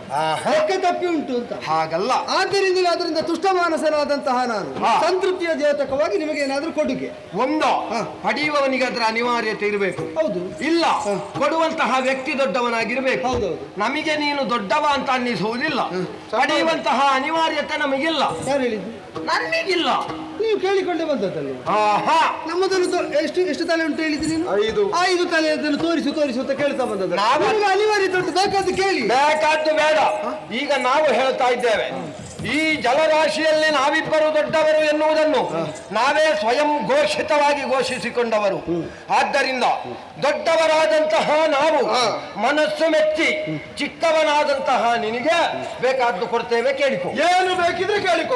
ಲೆಕ್ಕ ತಪ್ಪಿ ಉಂಟು ಅಂತ. ಹಾಗಲ್ಲ. ಆದ್ದರಿಂದ ಅದರಿಂದ ತುಷ್ಟ ಮಾನಸನಾದಂತಹ ನಾನು ಸಂತೃಪ್ತಿಯ ದ್ಯೋತಕವಾಗಿ ನಿಮಗೆ ಏನಾದ್ರೂ ಕೊಡುಗೆ ಒಂದು ಪಡೆಯುವವನಿಗೆ ಅದರ ಅನಿವಾರ್ಯತೆ ಇರಬೇಕು. ಹೌದು. ಇಲ್ಲ, ಕೊಡುವಂತಹ ವ್ಯಕ್ತಿ ದೊಡ್ಡವನಾಗಿರ್ಬೇಕು. ಹೌದೌದು. ನಮಗೆ ನೀನು ದೊಡ್ಡವ ಅಂತ ಅನ್ನಿಸುವುದಿಲ್ಲ. ಪಡೆಯುವಂತಹ ಅನಿವಾರ್ಯತೆ ನಮಗಿಲ್ಲ. ಯಾರು ಹೇಳಿದ್ದು? ನಮಗಿಲ್ಲ. ನೀವು ಕೇಳಿಕೊಂಡೇ ಬಂದದ್ದಲ್ಲ. ನಮ್ಮದನ್ನು ಎಷ್ಟು ತಲೆ ಉಂಟು ಹೇಳಿದ್ದು ನೀನು? 5 ತಲೆ. ಅದನ್ನು ತೋರಿಸು ಅಂತ ಕೇಳ್ತಾ ಬಂದದ್ದು. ಅನಿವಾರ್ಯತೆ ಉಂಟು, ಬೇಕಾದ್ದು ಕೇಳಿ. ಬೇಕಾದ್ದು ಬೇಡ. ಈಗ ನಾವು ಹೇಳ್ತಾ ಇದ್ದೇವೆ, ಈ ಜಲರಾಶಿಯಲ್ಲಿ ನಾವಿಬ್ಬರು ದೊಡ್ಡವರು ಎನ್ನುವುದನ್ನು ನಾವೇ ಸ್ವಯಂ ಘೋಷಿತವಾಗಿ ಘೋಷಿಸಿಕೊಂಡವರು. ಆದ್ದರಿಂದ ದೊಡ್ಡವರಾದಂತಹ ನಾವು ಮನಸ್ಸು ಮೆಚ್ಚಿ ಚಿಕ್ಕವನಾದಂತಹ ನಿನಗೆ ಬೇಕಾದ್ದು ಕೊಡ್ತೇವೆ, ಕೇಳಿಕೊ. ಏನು ಬೇಕಿದ್ರೆ ಕೇಳಿಕೊ.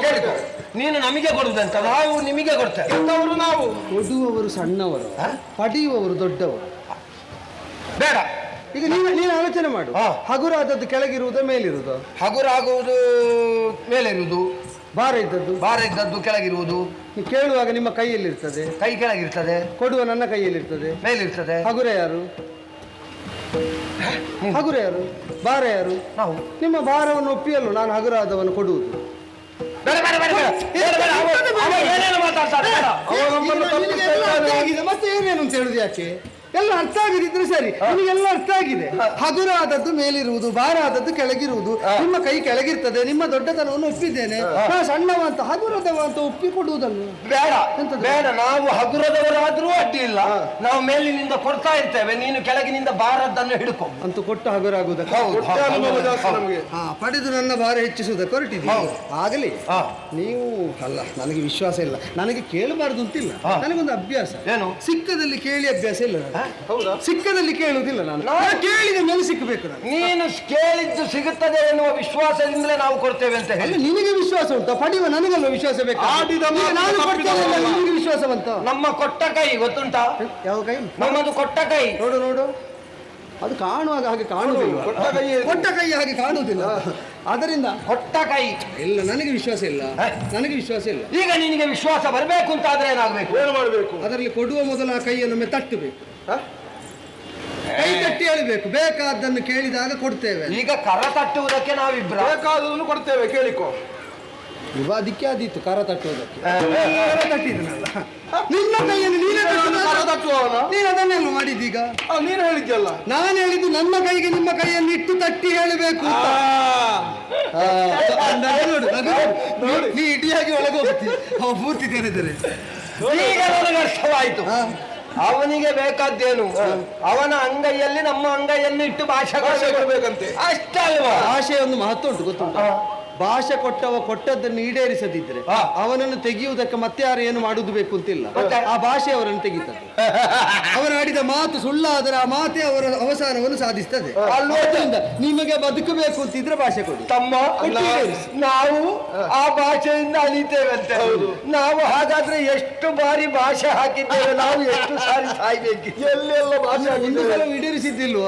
ನೀನು ನಮಗೆ ಕೊಡುವುದಂತ, ನಾವು ನಿಮಗೆ ಕೊಡ್ತೇವೆ. ನಾವು ಕೊಡುವವರು ಸಣ್ಣವರು, ಪಡೆಯುವವರು ದೊಡ್ಡವರು. ಬೇಡ. ಈಗ ನೀನು ಆಲೋಚನೆ ಮಾಡು. ಹಗುರಾದದ್ದು ಕೆಳಗಿರುವುದು ಮೇಲಿರುವುದು? ಹಗುರಾಗುವುದು ಮೇಲಿರುವುದು, ಭಾರ ಇದ್ದದ್ದು ಕೆಳಗಿರುವುದು. ಕೇಳುವಾಗ ನಿಮ್ಮ ಕೈಯಲ್ಲಿರ್ತದೆ, ಕೈ ಕೆಳಗಿರ್ತದೆ. ಕೊಡುವ ನನ್ನ ಕೈಯಲ್ಲಿರ್ತದೆ, ಮೇಲಿರ್ತದೆ. ಹಗುರ ಯಾರು? ಭಾರ ಯಾರು? ನಾವು. ನಿಮ್ಮ ಭಾರವನ್ನು ಒಪ್ಪಿಯಲ್ಲ ನಾನು ಹಗುರಾದವನ್ನು ಕೊಡುವುದು. ಮತ್ತೆ ಏನೇನು ಅಂತ ಹೇಳುದು? ಯಾಕೆ ಎಲ್ಲ ಅರ್ಥ ಆಗಿದ್ರೆ ಸರಿ. ನಿಮಗೆಲ್ಲ ಅರ್ಥ ಆಗಿದೆ. ಹಗುರ ಆದದ್ದು ಮೇಲಿರುವುದು, ಭಾರ ಆದದ್ದು ಕೆಳಗಿರುವುದು. ನಿಮ್ಮ ಕೈ ಕೆಳಗಿರ್ತದೆ, ನಿಮ್ಮ ದೊಡ್ಡತನವನ್ನು ಒಪ್ಪಿದ್ದೇನೆ. ನಾ ಸಣ್ಣವ ಅಂತ ಹಗುರದವ ಅಂತ ಒಪ್ಪಿಕೊಡುವುದನ್ನು ಬೇಡ. ಬೇಡ, ನಾವು ಹಗುರದವರಾದ್ರೂ ಅಡ್ಡಿ ಇಲ್ಲ. ನಾವು ಮೇಲಿನಿಂದ ಕೊಡ್ತಾ ಇರ್ತೇವೆ, ನೀನು ಕೆಳಗಿನಿಂದ ಭಾರದ್ದನ್ನು ಹಿಡ್ಕೊ. ಅಂತೂ ಕೊಟ್ಟ ಹಗುರ ಆಗುವುದಕ್ಕೆ ಪಡೆದು ನನ್ನ ಭಾರ ಹೆಚ್ಚಿಸುವುದಕ್ಕೆ ಹೊರಟಿದ್ದೀವಿ. ಆಗಲಿ. ನೀವು ಅಲ್ಲ, ನನಗೆ ವಿಶ್ವಾಸ ಇಲ್ಲ. ನನಗೆ ಕೇಳಬಾರ್ದು ಅಂತಿಲ್ಲ, ನನಗೊಂದು ಅಭ್ಯಾಸ. ಏನು? ಸಿಕ್ಕದಲ್ಲಿ ಕೇಳಿ ಅಭ್ಯಾಸ ಇಲ್ಲ. ಹೌದಾ? ಸಿಕ್ಕದಲ್ಲಿ ಕೇಳುವುದಿಲ್ಲ. ನಾನು ಕೇಳಿದ ಮೇಲೆ ಸಿಕ್ಕಬೇಕು. ನೀನು ಕೇಳಿದ್ದು ಸಿಗುತ್ತದೆ ಎನ್ನುವ ವಿಶ್ವಾಸದಿಂದಲೇ ನಾವು ಕೊಡ್ತೇವೆ ಅಂತ ಹೇಳಿ. ನಿನಗೆ ವಿಶ್ವಾಸ ಉಂಟು, ಪಡೆಯುವ ನನಗಲ್ಲ ವಿಶ್ವಾಸ ಬೇಕು. ನಿಮಗೆ ವಿಶ್ವಾಸವಂತ? ನಮ್ಮ ಕೊಟ್ಟ ಕೈ ಗೊತ್ತುಂಟಾ? ಯಾವ ಕೈ? ನಮ್ಮದು ಕೊಟ್ಟ ಕೈ. ನೋಡು, ಅದು ಕಾಣುವಾಗ ಹಾಗೆ ಕಾಣುವುದಿಲ್ಲ. ಕೊಟ್ಟ ಕೈ ಹಾಗೆ ಕಾಣುವುದಿಲ್ಲ. ಅದರಿಂದ ಕೊಟ್ಟ ಕೈ ಇಲ್ಲ, ನನಗೆ ವಿಶ್ವಾಸ ಇಲ್ಲ. ಈಗ ನಿನಗೆ ವಿಶ್ವಾಸ ಬರಬೇಕು ಅಂತ ಆದ್ರೆ ಏನಾಗಬೇಕು? ಏನು ಮಾಡಬೇಕು? ಅದರಲ್ಲಿ ಕೊಡುವ ಮೊದಲ ಕೈಯನ್ನು ತಟ್ಟಬೇಕು. ಕೈ ತಟ್ಟಿ ಹೇಳಬೇಕು, ಬೇಕಾದ್ದನ್ನು ಕೇಳಿದಾಗ ಕೊಡ್ತೇವೆ. ಈಗ ಕರ ತಟ್ಟುವುದಕ್ಕೆ ನಾವಿಬ್ರು ಬೇಕಾದನ್ನು ಕೊಡ್ತೇವೆ, ಕೇಳಿಕೊ. ಅದಕ್ಕೆ ಆದೀತು ಕರ ತಟ್ಟುವುದಕ್ಕೆ. ತಟ್ಟಿದನಲ್ಲ ನಿನ್ನ ಕೈಯನ್ನು ನೀನೇ ತಟ್ಟುವವನ. ನೀನು ಅದನ್ನೆಲ್ಲ ಮಾಡಿದ್ದೀಗ. ನೀನು ಹೇಳಿದ್ಯಲ್ಲ. ನಾನು ಹೇಳಿದ್ದು ನನ್ನ ಕೈಗೆ ನಿಮ್ಮ ಕೈಯನ್ನು ಇಟ್ಟು ತಟ್ಟಿ ಹೇಳಬೇಕು. ನೋಡು, ನೀ ಇಡಿಯಾಗಿ ಒಳಗೆ ಹೋಗ್ತೀನಿ, ಪೂರ್ತಿ ತೆರೆದರೆ. ಈಗ ನನಗೆ ಅರ್ಥವಾಯಿತು. ಅವನಿಗೆ ಬೇಕಾದ್ದೇನು? ಅವನ ಅಂಗೈಯಲ್ಲಿ ನಮ್ಮ ಅಂಗೈಯನ್ನು ಇಟ್ಟು ಭಾಷೆ ಕೊಡಬೇಕಂತೆ. ಅಷ್ಟಲ್ವಾ? ಭಾಷೆಯೊಂದು ಮಹತ್ವ ಉಂಟು, ಗೊತ್ತುಂಟು? ಭಾಷೆ ಕೊಟ್ಟದ್ದನ್ನು ಈಡೇರಿಸದಿದ್ರೆ ಅವನನ್ನು ತೆಗೆಯುವುದಕ್ಕೆ ಮತ್ತೆ ಯಾರು ಏನು ಮಾಡುವುದು ಬೇಕು ಅಂತಿಲ್ಲ. ಆ ಭಾಷೆ ಅವರನ್ನು ತೆಗೀತದೆ. ಅವರು ಆಡಿದ ಮಾತು ಸುಳ್ಳಾದರೆ ಆ ಮಾತೆ ಅವರ ಅವಸಾನವನ್ನು ಸಾಧಿಸ್ತದೆ. ಅಲ್ಲೋದ್ರಿಂದ ನಿಮಗೆ ಬದುಕಬೇಕು ಅಂತಿದ್ರೆ ಭಾಷೆ ಕೊಡಿ. ತಮ್ಮ ನಾವು ಆ ಭಾಷೆಯಿಂದ ಅಲಿತೇವಂತೆ. ನಾವು ಹಾಗಾದ್ರೆ ಎಷ್ಟು ಬಾರಿ ಭಾಷೆ ಹಾಕಿದ್ದೇವೆ, ನಾವು ಎಷ್ಟು ಸಾರಿ ಸಾಯ್ಬೇಕಿತ್ತು. ಎಲ್ಲೆಲ್ಲ ಭಾಷೆ ಒಂದು ಸಲ ಈಡೇರಿಸಿದ್ದಿಲ್ವ?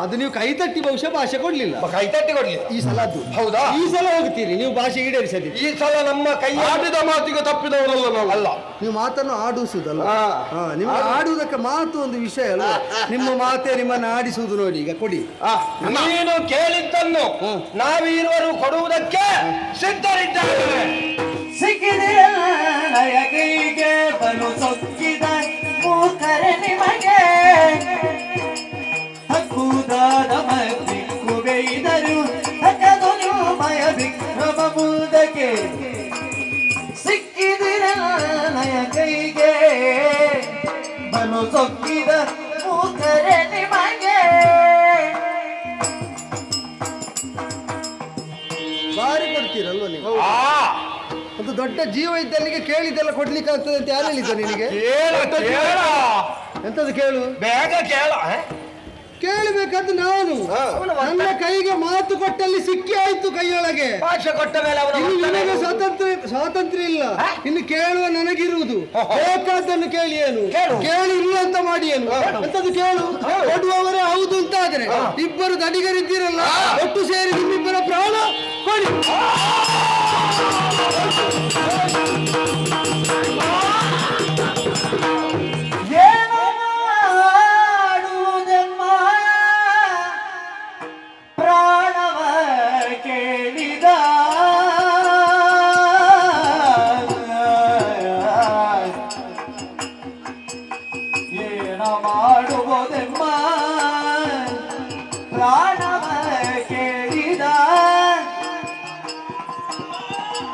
ಅದು ನೀವು ಕೈ ತಟ್ಟಿ ಬಹುಶಃ ಭಾಷೆ ಕೊಡ್ಲಿಲ್ಲ. ಕೈ ತಟ್ಟಿ ಕೊಡ್ಲಿಲ್ಲ ಈ ಸಲ. ಅದು ಹೌದಾ? ಈ ಸಲ ಹೋಗ್ತೀರಿ ನೀವು ಭಾಷೆ ಈಡೇರಿಸದಿರಿ. ಈ ಸಲ ನಮ್ಮ ಕೈ ಆಡಿದ ಮಾತಿಗೆ ತಪ್ಪಿದವರಲ್ಲ ನಾವು. ಅಲ್ಲ, ನೀವು ಮಾತನ್ನು ಆಡಿಸುವುದಲ್ಲ. ನಿಮಗೆ ಆಡುವುದಕ್ಕೆ ಮಾತು ಒಂದು ವಿಷಯ ಅಲ್ಲ. ನಿಮ್ಮ ಮಾತೆ ನಿಮ್ಮನ್ನು ಆಡಿಸುವುದು. ನೋಡಿ, ಈಗ ಕೊಡಿ. ನೀನು ಕೇಳಿದ್ದನ್ನು ನಾವಿರುವರು ಕೊಡುವುದಕ್ಕೆ ಸಿದ್ಧರಿದ್ದೇವೆ. ಸಿಕ್ಕಿದೆಯ ಕೈಗೆ ಬಲು ಸೊಕ್ಕಿದ ಮೂಕರ ನಿಮಗೆ ಹಕ್ಕುದಾದ ಮತ್ತಿಕ್ಕು ಬೇಯ್ದರು ಹಕ್ಕದೊಲು ಮಯ ವಿಕ್ರಮ ಮುಂದಕ್ಕೆ. ಸಿಕ್ಕಿದಿರ ನಯ ಕೈಗೆ ಬಲು ಸೊಕ್ಕಿದ ಮೂಕರ ನಿಮಗೆ. ಬಾರಿ ಕೊಡ್ತೀರಲ್ವ ನೀವು? ಅದು ದೊಡ್ಡ ದೊಡ್ಡ ಜೀವ ಇದ್ದಲ್ಲಿಗೆ ಕೇಳಿದ್ದೆಲ್ಲ ಕೊಡ್ಲಿಕ್ಕೆ ಆಗ್ತದೆ ಅಂತ ಯಾರು ಹೇಳಿದ್ದ ನಿನಗೆ? ಎಂತದ್ದು ಕೇಳು? ಬೇಗ ಕೇಳ. ಕೇಳಬೇಕಾದ ನಾನು ನನ್ನ ಕೈಗೆ ಮಾತು ಕೊಟ್ಟಲ್ಲಿ ಸಿಕ್ಕಿ ಆಯ್ತು ಕೈಯೊಳಗೆ. ಭಾಷೆ ಕೊಟ್ಟ ಮೇಲೆ ನಿನಗೆ ಸ್ವಾತಂತ್ರ್ಯ ಇಲ್ಲ. ಇನ್ನು ಕೇಳುವ ನನಗಿರುವುದು. ಬೇಕಾದ್ದನ್ನು ಕೇಳಿ ಏನು ಕೇಳಿ ಇಲ್ಲ ಅಂತ ಮಾಡಿ ಏನು ಎಂತದ್ದು ಕೇಳು. ಕೊಡುವವರೇ ಹೌದು ಅಂತಾದ್ರೆ ಇಬ್ಬರು ದಡಿಗರಿದ್ದೀರಲ್ಲ, ಒಟ್ಟು ಸೇರಿ ನಿಮ್ಮಿಬ್ಬರ ಪ್ರಾಣ ಕೊಡಿ.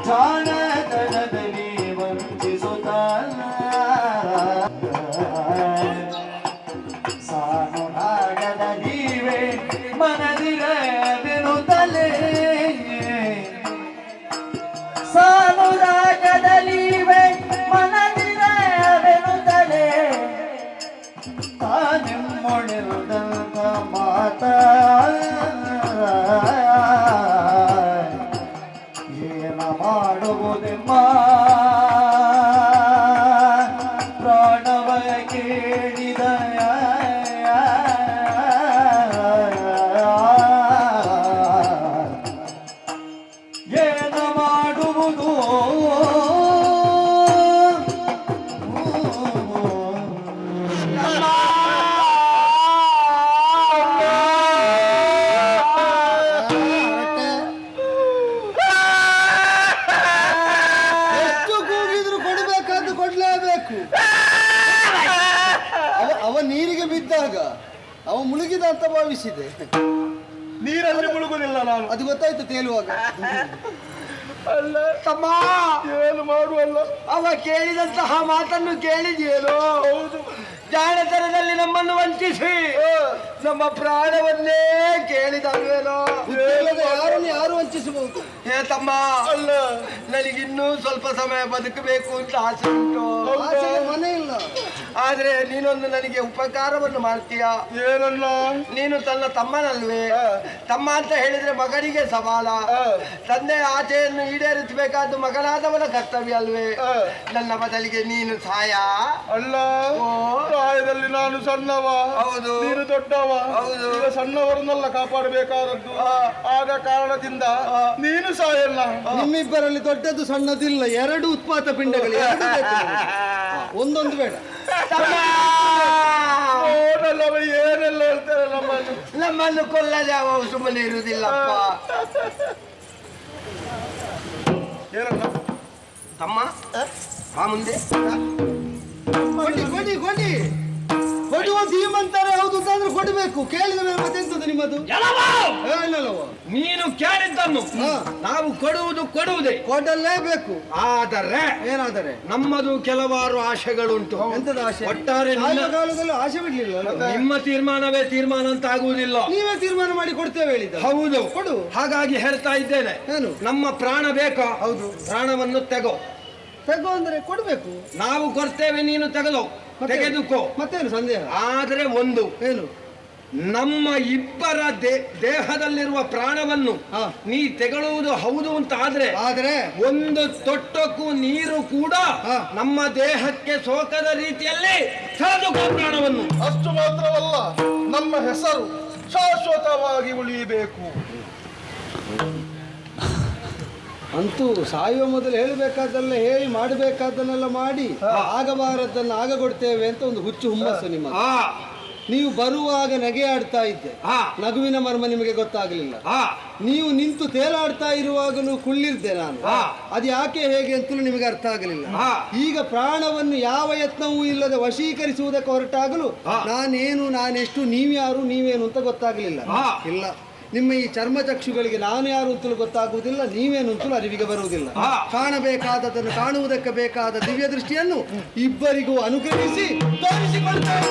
ಜಾಣತನದಲ್ಲಿ ವಂಚಿಸುತ್ತ ಸಾನು ನಾಗದ ನೀವೇ ಮನದಿರವೆನುತ್ತಲೇ ಸಾನು ರಾಗದ ನೀವೇ ಮನದಿರವೆನುತ್ತಲೇ ತಾನೆಮ್ಮೊಳಿರುದಂತ ಮಾತ ಮಾಡುವುದೆಮ್ಮ ಪ್ರಾಣವ ಕೇಳಿದ ಏನ ಮಾಡುವುದು ಅವ ನೀರಿಗೆ ಬಿದ್ದಾಗ ಅವ ಮುಳುಗಿದ ಅಂತ ಭಾವಿಸಿದೆ. ನೀರಲ್ಲಿ ಮುಳುಗುದಿಲ್ಲ ನಾನು, ಅದು ಗೊತ್ತಾಯ್ತು ತೇಲುವಾಗ. ಅಲ್ಲ ತಮ್ಮ, ಏನು ಮಾಡುವಲ್ಲ. ಅವ ಕೇಳಿದಂತಹ ಮಾತನ್ನು ಕೇಳಿದೆಯೇನೋ? ಹೌದು, ಜಾಣತನದಲ್ಲಿ ನಮ್ಮನ್ನು ವಂಚಿಸಿ ನಮ್ಮ ಪ್ರಾಣವನ್ನೇ ಕೇಳಿದವೇನೋ. ಯಾರನ್ನು ಯಾರು ವಂಚಿಸಬಹುದು? ಹೇ ತಮ್ಮ, ಅಲ್ಲ ನನಗಿನ್ನೂ ಸ್ವಲ್ಪ ಸಮಯ ಬದುಕಬೇಕು ಅಂತ ಆಸೆ ಉಂಟು. ಮನೆ ಇಲ್ಲ. ಆದ್ರೆ ನೀನೊಂದು ನನಗೆ ಉಪಕಾರವನ್ನು ಮಾಡ್ತೀಯಾ? ಏನಲ್ಲ? ನೀನು ತನ್ನ ತಮ್ಮನಲ್ವೇ? ತಮ್ಮ ಅಂತ ಹೇಳಿದ್ರೆ ಮಗನಿಗೆ ಸವಾಲ. ತಂದೆಯ ಆಸೆಯನ್ನು ಈಡೇರಿಸಬೇಕಾದ್ದು ಮಗನಾದವನ ಕರ್ತವ್ಯ ಅಲ್ವೇ? ನನ್ನ ಬದಲಿಗೆ ನೀನು ಸಹಾಯ. ಅಲ್ಲ, ಪ್ರಾಯದಲ್ಲಿ ನಾನು ಸಣ್ಣವ, ಹೌದು. ನೀನು ದೊಡ್ಡವ, ಹೌದು. ಈಗ ಸಣ್ಣವರನ್ನೆಲ್ಲ ಕಾಪಾಡಬೇಕಾದದ್ದು. ಆದ ಕಾರಣದಿಂದ ನೀನು ಸಾಯಲ್ಲ. ನಿಮ್ಮಿಬ್ಬರಲ್ಲಿ ದೊಡ್ಡದು ಸಣ್ಣದಿಲ್ಲ, ಎರಡು ಉತ್ಪಾತ ಪಿಂಡಗಳು, ಎರಡು ಬೇಕು ನಮಗೆ. ಒಂದೊಂದು ಬೇಡ. ಓನಲ್ಲವ ಏನೆಲ್ಲ ಹೇಳ್ತಾರೆ ನಮ್ಮನ್ನು ಕೊಲ್ಲದೆ ಅವ ಸುಮ್ಮನೆ ಇರುವುದಿಲ್ಲಪ್ಪ. ಏನಲ್ಲ ತಮ್ಮ, ಆ ಮುಂದೆ ಕೊಡಿ ಕೊಡಿ ಕೊಡಿ. ಕೊಡುವ ಧೀಮಂತಾರೆ ಹೌದು ಅಂತಂದ್ರೆ ಕೊಡಬೇಕು. ಕೇಳಿದ ಮೇಲೆ ಮತ್ತೆಂತದ್ದು ನಿಮ್ಮದು? ಏನಲ್ಲವ? ನೀನು ಕೇಳಿದ್ದನ್ನು ನಾವು ಕೊಡುವುದೇ ಕೊಡಲೇಬೇಕು. ಆದರೆ ಏನಾದರೆ ನಮ್ಮದು ಕೆಲವಾರು ಆಶೆಗಳುಂಟು. ಎಂತದ ಆಶೆ? ಒಟ್ಟಾರೆ ಕಾಲದಲ್ಲೂ ಆಶೆ ಬಿಡ್ಲಿಲ್ಲ. ನಿಮ್ಮ ತೀರ್ಮಾನವೇ ತೀರ್ಮಾನ ಅಂತ ಆಗುವುದಿಲ್ಲ. ನೀವೇ ತೀರ್ಮಾನ ಮಾಡಿ ಕೊಡ್ತೇವೆ ಹೇಳಿದ. ಹೌದು, ಕೊಡು. ಹಾಗಾಗಿ ಹೇಳ್ತಾ ಇದ್ದೇನೆ, ಏನು? ನಮ್ಮ ಪ್ರಾಣ ಬೇಕಾ? ಹೌದು. ಪ್ರಾಣವನ್ನು ತೆಗೋ. ತೆಗೋ ಅಂದ್ರೆ ಕೊಡ್ಬೇಕು. ನಾವು ಕೊಡ್ತೇವೆ, ನೀನು ತೆಗೆದುಕೋ. ಮತ್ತೇನು ಸಂದೇಹ? ಆದ್ರೆ ಒಂದು, ಏನು? ನಮ್ಮ ಇಬ್ಬರ ದೇಹದಲ್ಲಿರುವ ಪ್ರಾಣವನ್ನು ನೀ ತೆಗಳುವುದು ಹೌದು ಅಂತ ಆದ್ರೆ ಒಂದು ತೊಟ್ಟಕ್ಕೂ ನೀರು ಕೂಡ ನಮ್ಮ ದೇಹಕ್ಕೆ ಸೋಕದ ರೀತಿಯಲ್ಲಿ ತೆಗೆದುಕೋ ಪ್ರಾಣವನ್ನು. ಅಷ್ಟು ಮಾತ್ರವಲ್ಲ, ನಮ್ಮ ಹೆಸರು ಶಾಶ್ವತವಾಗಿ ಉಳಿಯಬೇಕು. ಅಂತೂ ಸಾಯುವ ಮೊದಲು ಹೇಳಬೇಕಾದ್ದೆಲ್ಲ ಹೇಳಿ ಮಾಡಬೇಕಾದ್ದನ್ನೆಲ್ಲ ಮಾಡಿ ಆಗಬಾರದನ್ನು ಆಗಗೊಡ್ತೇವೆ ಅಂತ ಒಂದು ಹುಚ್ಚು ಹುಮ್ಮಸ್ಸು ನಿಮ್ಮ. ನೀವು ಬರುವಾಗ ನಗೆ ಆಡ್ತಾ ಇದ್ದೆ, ನಗುವಿನ ಮರ್ಮ ನಿಮಗೆ ಗೊತ್ತಾಗಲಿಲ್ಲ. ನೀವು ನಿಂತು ತೇಲಾಡ್ತಾ ಇರುವಾಗಲೂ ಕುಳ್ಳಿರ್ದೆ ನಾನು. ಅದು ಯಾಕೆ ಹೇಗೆ ಅಂತಲೂ ನಿಮಗೆ ಅರ್ಥ ಆಗಲಿಲ್ಲ. ಈಗ ಪ್ರಾಣವನ್ನು ಯಾವ ಯತ್ನವೂ ಇಲ್ಲದೆ ವಶೀಕರಿಸುವುದಕ್ಕೆ ಹೊರಟಾಗಲು ನಾನೆಷ್ಟು, ನೀವ್ಯಾರು, ನೀವೇನು ಅಂತ ಗೊತ್ತಾಗಲಿಲ್ಲ. ಇಲ್ಲ, ನಿಮ್ಮ ಈ ಚರ್ಮಚಕ್ಷುಗಳಿಗೆ ನಾನು ಯಾರು ಅಂತಲೂ ಗೊತ್ತಾಗುವುದಿಲ್ಲ, ನೀವೇನು ಅಂತಲೂ ಅರಿವಿಗೆ ಬರುವುದಿಲ್ಲ. ಕಾಣಬೇಕಾದದನ್ನು ಕಾಣುವುದಕ್ಕೆ ಬೇಕಾದ ದಿವ್ಯ ದೃಷ್ಟಿಯನ್ನು ಇಬ್ಬರಿಗೂ ಅನುಗ್ರಹಿಸಿ ತೋರಿಸಿಕೊಳ್ತೇವೆ.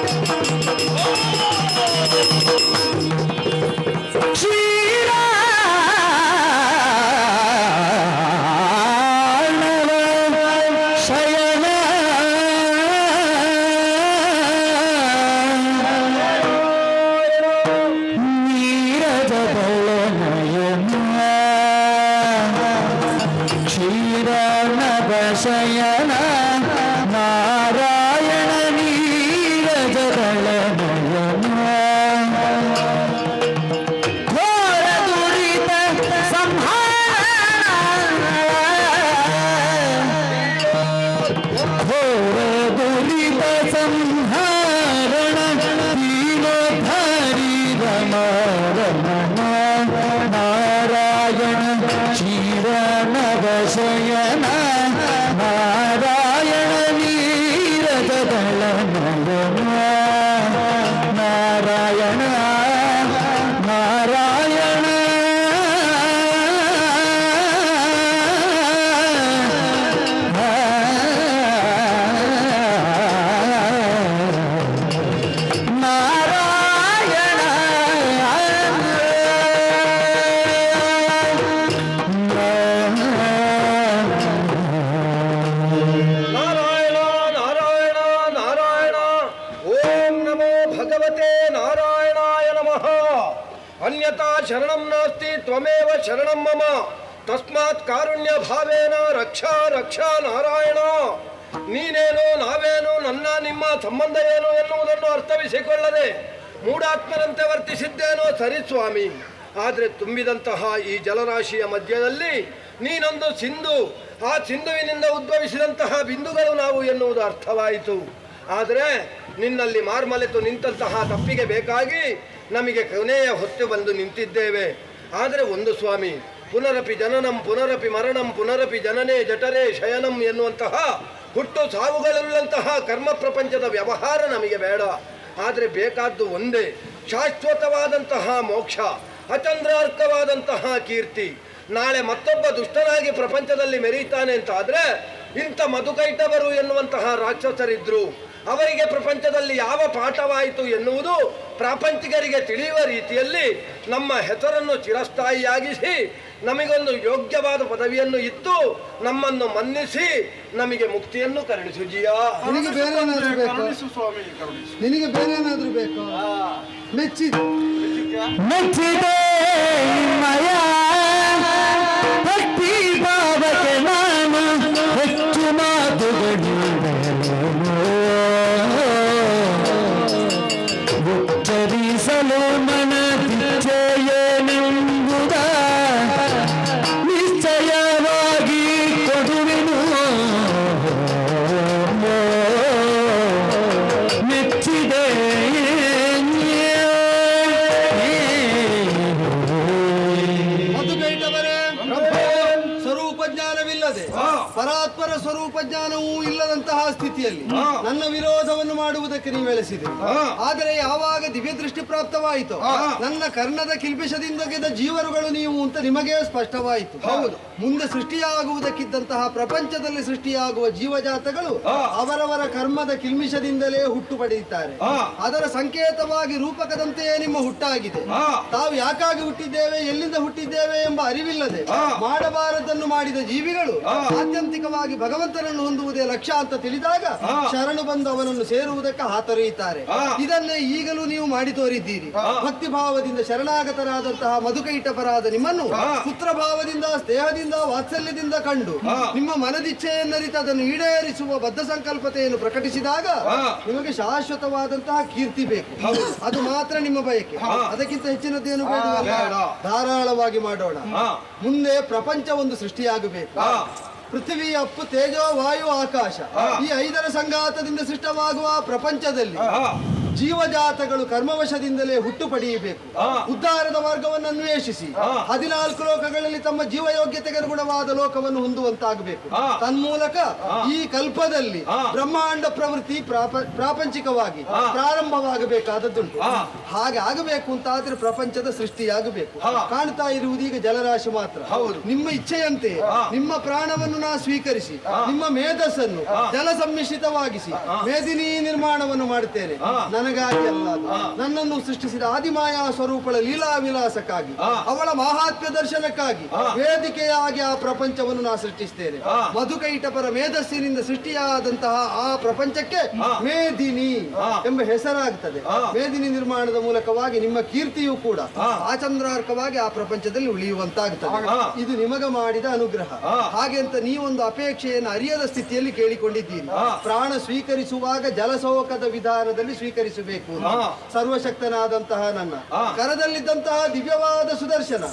ಭಗವತೆ ನಾರಾಯಣಾಯ ನಮಃ. ಅನ್ಯತಾ ಶರಣಂ ನಾಸ್ತಿ ತ್ವಮೇವ ಶರಣಂ ಮಮ. ತಸ್ಮಾತ್ ಕಾರುಣ್ಯ ಭಾವೇನ ರಕ್ಷಾ ರಕ್ಷಾ ನಾರಾಯಣ. ನೀನೇನು ನಾವೇನು ನನ್ನ ನಿಮ್ಮ ಸಂಬಂಧ ಏನು ಎನ್ನುವುದನ್ನು ಅರ್ಥವಿಸಿಕೊಳ್ಳದೆ ಮೂಢಾತ್ಮರಂತೆ ವರ್ತಿಸಿದ್ದೇನೋ ಸರಿ ಸ್ವಾಮಿ. ಆದರೆ ತುಂಬಿದಂತಹ ಈ ಜಲರಾಶಿಯ ಮಧ್ಯದಲ್ಲಿ ನೀನೊಂದು ಸಿಂಧು, ಆ ಸಿಂಧುವಿನಿಂದ ಉದ್ಭವಿಸಿದಂತಹ ಬಿಂದುಗಳು ನಾವು ಎನ್ನುವುದು ಅರ್ಥವಾಯಿತು. ಆದರೆ ನಿನ್ನಲ್ಲಿ ಮಾರ್ಮಲೆತು ನಿಂತಹ ತಪ್ಪಿಗೆ ಬೇಕಾಗಿ ನಮಗೆ ಕೊನೆಯ ಹೊತ್ತು ಬಂದು ನಿಂತಿದ್ದೇವೆ. ಆದರೆ ಒಂದು ಸ್ವಾಮಿ, ಪುನರಪಿ ಜನನಂ ಪುನರಪಿ ಮರಣಂ ಪುನರಪಿ ಜನನೇ ಜಠರೇ ಶಯನಂ ಎನ್ನುವಂತಹ ಹುಟ್ಟು ಸಾವುಗಳುಳ್ಳಂತಹ ಕರ್ಮ ಪ್ರಪಂಚದ ವ್ಯವಹಾರ ನಮಗೆ ಬೇಡ. ಆದರೆ ಬೇಕಾದ್ದು ಒಂದೇ, ಶಾಶ್ವತವಾದಂತಹ ಮೋಕ್ಷ, ಅಚಂದ್ರಾರ್ಕವಾದಂತಹ ಕೀರ್ತಿ. ನಾಳೆ ಮತ್ತೊಬ್ಬ ದುಷ್ಟನಾಗಿ ಪ್ರಪಂಚದಲ್ಲಿ ಮೆರೀತಾನೆ ಅಂತಾದರೆ ಇಂಥ ಮಧುಕೈಟವರು ಎನ್ನುವಂತಹ ರಾಕ್ಷಸರಿದ್ರು. ಅವರಿಗೆ ಪ್ರಪಂಚದಲ್ಲಿ ಯಾವ ಪಾಠವಾಯಿತು ಎನ್ನುವುದು ಪ್ರಾಪಂಚಿಕರಿಗೆ ತಿಳಿಯುವ ರೀತಿಯಲ್ಲಿ ನಮ್ಮ ಹೆಸರನ್ನು ಚಿರಸ್ಥಾಯಿಯಾಗಿಸಿ ನಮಗೊಂದು ಯೋಗ್ಯವಾದ ಪದವಿಯನ್ನು ಇತ್ತು ನಮ್ಮನ್ನು ಮನ್ನಿಸಿ ನಮಗೆ ಮುಕ್ತಿಯನ್ನು ಕರುಣಿಸು ಜಿಯಾ. ನಿನಗೆ ಬೇರೆ ಏನಾದರೂ ಬೇಕು? ನಿನಗೆ ಬೇರೆ ಏನಾದರೂ ಬೇಕು? ಮೆಚ್ಚಿದೆ ಭಕ್ತಿ ಭಾವಕ್ಕೆ ನಾನು ಹೆಚ್ಚು ಮಾತುಗಳು ಉಚ್ಚರಿಸಲು ಮನದಿಚ್ಛೆಯೇನೆಂಬುದ ನಿಶ್ಚಯವಾಗಿ ಕೊಡುವೆನು. ಮೆಚ್ಚಿದೆ ಸ್ವರೂಪ ಜ್ಞಾನವಿಲ್ಲದೆ ಪರಾತ್ಪರ ಸ್ವರೂಪ ಜ್ಞಾನವೂ ಇಲ್ಲದಂತಹ ಸ್ಥಿತಿಯಲ್ಲಿ ನನ್ನ ವಿರೋಧವನ್ನು ಮಾಡುವುದಕ್ಕೆ ನೀವು ಎಳೆಸಿದೆ. ಆದರೆ ಯಾವಾಗ ದಿವ್ಯ ದೃಷ್ಟಿ ಪ್ರಾಪ್ತವಾಯಿತು, ನನ್ನ ಕರ್ಣದ ಕಿಲ್ಬಿಷದಿಂದ ಗೆದ್ದ ಜೀವರುಗಳು ನೀವು ಅಂತ ನಿಮಗೆ ಸ್ಪಷ್ಟವಾಯಿತು. ಹೌದು, ಮುಂದೆ ಸೃಷ್ಟಿಯಾಗುವುದಕ್ಕಿದ್ದಂತಹ ಪ್ರಪಂಚದಲ್ಲಿ ಸೃಷ್ಟಿಯಾಗುವ ಜೀವಜಾತಗಳು ಅವರವರ ಕರ್ಮದ ಕಿಲ್ಮಿಷದಿಂದಲೇ ಹುಟ್ಟು ಪಡೆಯುತ್ತಾರೆ. ಅದರ ಸಂಕೇತವಾಗಿ ರೂಪಕದಂತೆಯೇ ನಿಮ್ಮ ಹುಟ್ಟಾಗಿದೆ. ತಾವು ಯಾಕಾಗಿ ಹುಟ್ಟಿದ್ದೇವೆ, ಎಲ್ಲಿಂದ ಹುಟ್ಟಿದ್ದೇವೆ ಎಂಬ ಅರಿವಿಲ್ಲದೆ ಮಾಡಬಾರದನ್ನು ಮಾಡಿದ ಜೀವಿಗಳು ಆತ್ಯಂತಿಕವಾಗಿ ಭಗವಂತನನ್ನು ಹೊಂದುವುದೇ ಲಕ್ಷ್ಯ ಅಂತ ತಿಳಿದಾಗ ಶರಣು ಬಂದು ಅವನನ್ನು ಸೇರುವುದಕ್ಕೆ ಹಾತೊರೆಯುತ್ತಾರೆ. ಇದನ್ನೇ ಈಗಲೂ ನೀವು ಮಾಡಿ ತೋರಿದ್ದೀರಿ. ಭಕ್ತಿ ಭಾವದಿಂದ ಶರಣಾಗತರಾದಂತಹ ಮಧುಕೈಟಪರಾದ ನಿಮ್ಮನ್ನು ಪುತ್ರ ಭಾವದಿಂದ, ಸ್ನೇಹದಿಂದ, ವಾತ್ಸಲ್ಯದಿಂದ ಕಂಡು ನಿಮ್ಮ ಮನದಿಚ್ಛೆಯನ್ನರಿತು ಅದನ್ನು ಈಡೇರಿಸುವ ಬದ್ಧ ಸಂಕಲ್ಪತೆಯನ್ನು ಪ್ರಕಟಿಸಿದಾಗ ನಿಮಗೆ ಶಾಶ್ವತವಾದಂತಹ ಕೀರ್ತಿ ಬೇಕು. ಅದು ಮಾತ್ರ ನಿಮ್ಮ ಬಯಕೆ. ಅದಕ್ಕಿಂತ ಹೆಚ್ಚಿನದ್ದೇನು ಬೇಡವಲ್ಲ. ಧಾರಾಳವಾಗಿ ಮಾಡೋಣ. ಮುಂದೆ ಪ್ರಪಂಚ ಒಂದು ಸೃಷ್ಟಿಯಾಗಬೇಕು. ಪೃಥ್ವಿ, ಅಪ್ಪು, ತೇಜೋ, ವಾಯು, ಆಕಾಶ ಈ 5ರ ಸಂಘಾತದಿಂದ ಸೃಷ್ಟವಾಗುವ ಪ್ರಪಂಚದಲ್ಲಿ ಜೀವಜಾತಗಳು ಕರ್ಮವಶದಿಂದಲೇ ಹುಟ್ಟು ಪಡೆಯಬೇಕು. ಉದ್ಧಾರದ ಮಾರ್ಗವನ್ನು ಅನ್ವೇಷಿಸಿ 14 ಲೋಕಗಳಲ್ಲಿ ತಮ್ಮ ಜೀವಯೋಗ್ಯತೆಗೆ ಅನುಗುಣವಾದ ಲೋಕವನ್ನು ಹೊಂದುವಂತಾಗಬೇಕು. ತನ್ಮೂಲಕ ಈ ಕಲ್ಪದಲ್ಲಿ ಬ್ರಹ್ಮಾಂಡ ಪ್ರವೃತ್ತಿ ಪ್ರಾಪಂಚಿಕವಾಗಿ ಪ್ರಾರಂಭವಾಗಬೇಕಾದದ್ದುಂಟು. ಹಾಗೆ ಆಗಬೇಕು ಅಂತಾದ್ರೆ ಪ್ರಪಂಚದ ಸೃಷ್ಟಿಯಾಗಬೇಕು. ಕಾಣ್ತಾ ಇರುವುದು ಈಗ ಜಲರಾಶಿ ಮಾತ್ರ. ನಿಮ್ಮ ಇಚ್ಛೆಯಂತೆ ನಿಮ್ಮ ಪ್ರಾಣವನ್ನು ನಾ ಸ್ವೀಕರಿಸಿ ನಿಮ್ಮ ಮೇಧಸ್ಸನ್ನು ಜಲ ಸಮ್ಮಿಶ್ರಿತವಾಗಿಸಿ ಮೇದಿನಿ ನಿರ್ಮಾಣವನ್ನು ಮಾಡುತ್ತೇನೆ. ನನಗಾಗಿ ಅಲ್ಲ, ನನ್ನನ್ನು ಸೃಷ್ಟಿಸಿದ ಆದಿಮಾಯಾ ಸ್ವರೂಪಳ ಲೀಲಾ ವಿಲಾಸಕ್ಕಾಗಿ, ಅವಳ ಮಹಾತ್ಮ್ಯ ದರ್ಶನಕ್ಕಾಗಿ ವೇದಿಕೆಯಾಗಿ ಆ ಪ್ರಪಂಚವನ್ನು ನಾ ಸೃಷ್ಟಿಸ್ತೇನೆ. ಮಧುಕೈಟಪರ ಮೇಧಸ್ಸಿನಿಂದ ಸೃಷ್ಟಿಯಾದಂತಹ ಆ ಪ್ರಪಂಚಕ್ಕೆ ಮೇದಿನಿ ಎಂಬ ಹೆಸರಾಗ್ತದೆ. ಮೇದಿನಿ ನಿರ್ಮಾಣದ ಮೂಲಕವಾಗಿ ನಿಮ್ಮ ಕೀರ್ತಿಯೂ ಕೂಡ ಆಚಂದ್ರಾರ್ಕವಾಗಿ ಆ ಪ್ರಪಂಚದಲ್ಲಿ ಉಳಿಯುವಂತಾಗ್ತದೆ. ಇದು ನಿಮಗೆ ಮಾಡಿದ ಅನುಗ್ರಹ. ಹಾಗೆ ಅಂತ ನೀವೊಂದು ಅಪೇಕ್ಷೆಯನ್ನು ಅರಿಯದ ಸ್ಥಿತಿಯಲ್ಲಿ ಕೇಳಿಕೊಂಡಿದ್ದೀರಿ. ಪ್ರಾಣ ಸ್ವೀಕರಿಸುವಾಗ ಜಲಸೋಕದ ವಿಧಾನದಲ್ಲಿ ಸ್ವೀಕರಿಸಬೇಕು. ಸರ್ವಶಕ್ತನಾದಂತಹ ನನ್ನ ಕರದಲ್ಲಿದ್ದಂತಹ ದಿವ್ಯವಾದ ಸುದರ್ಶನ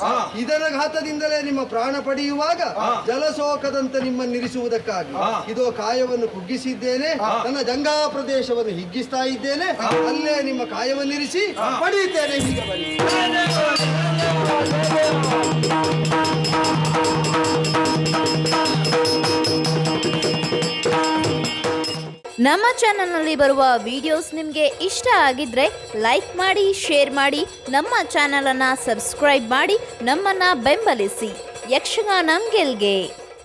ಇದರ ಘಾತದಿಂದಲೇ ನಿಮ್ಮ ಪ್ರಾಣ ಪಡೆಯುವಾಗ ಜಲಸೋಕದಂತೆ ನಿಮ್ಮನ್ನಿರಿಸುವುದಕ್ಕಾಗಿ ಇದೋ ಕಾಯವನ್ನು ಕುಗ್ಗಿಸಿದ್ದೇನೆ. ನನ್ನ ಜಂಗಾ ಪ್ರದೇಶವನ್ನು ಹಿಗ್ಗಿಸ್ತಾ ಇದ್ದೇನೆ. ಅಲ್ಲೇ ನಿಮ್ಮ ಕಾಯವನ್ನಿರಿಸಿ ಪಡೆಯುತ್ತೇನೆ. ಹೀಗೆ ಬನ್ನಿ. ನಮ್ಮ ಚಾನಲ್ನಲ್ಲಿ ಬರುವ ವಿಡಿಯೋಸ್ ನಿಮಗೆ ಇಷ್ಟ ಆಗಿದ್ರೆ ಲೈಕ್ ಮಾಡಿ, ಶೇರ್ ಮಾಡಿ, ನಮ್ಮ ಚಾನಲನ್ನು ಸಬ್ಸ್ಕ್ರೈಬ್ ಮಾಡಿ ನಮ್ಮನ್ನು ಬೆಂಬಲಿಸಿ. ಯಕ್ಷಗಾನ ಗೆಲ್ಗೆ.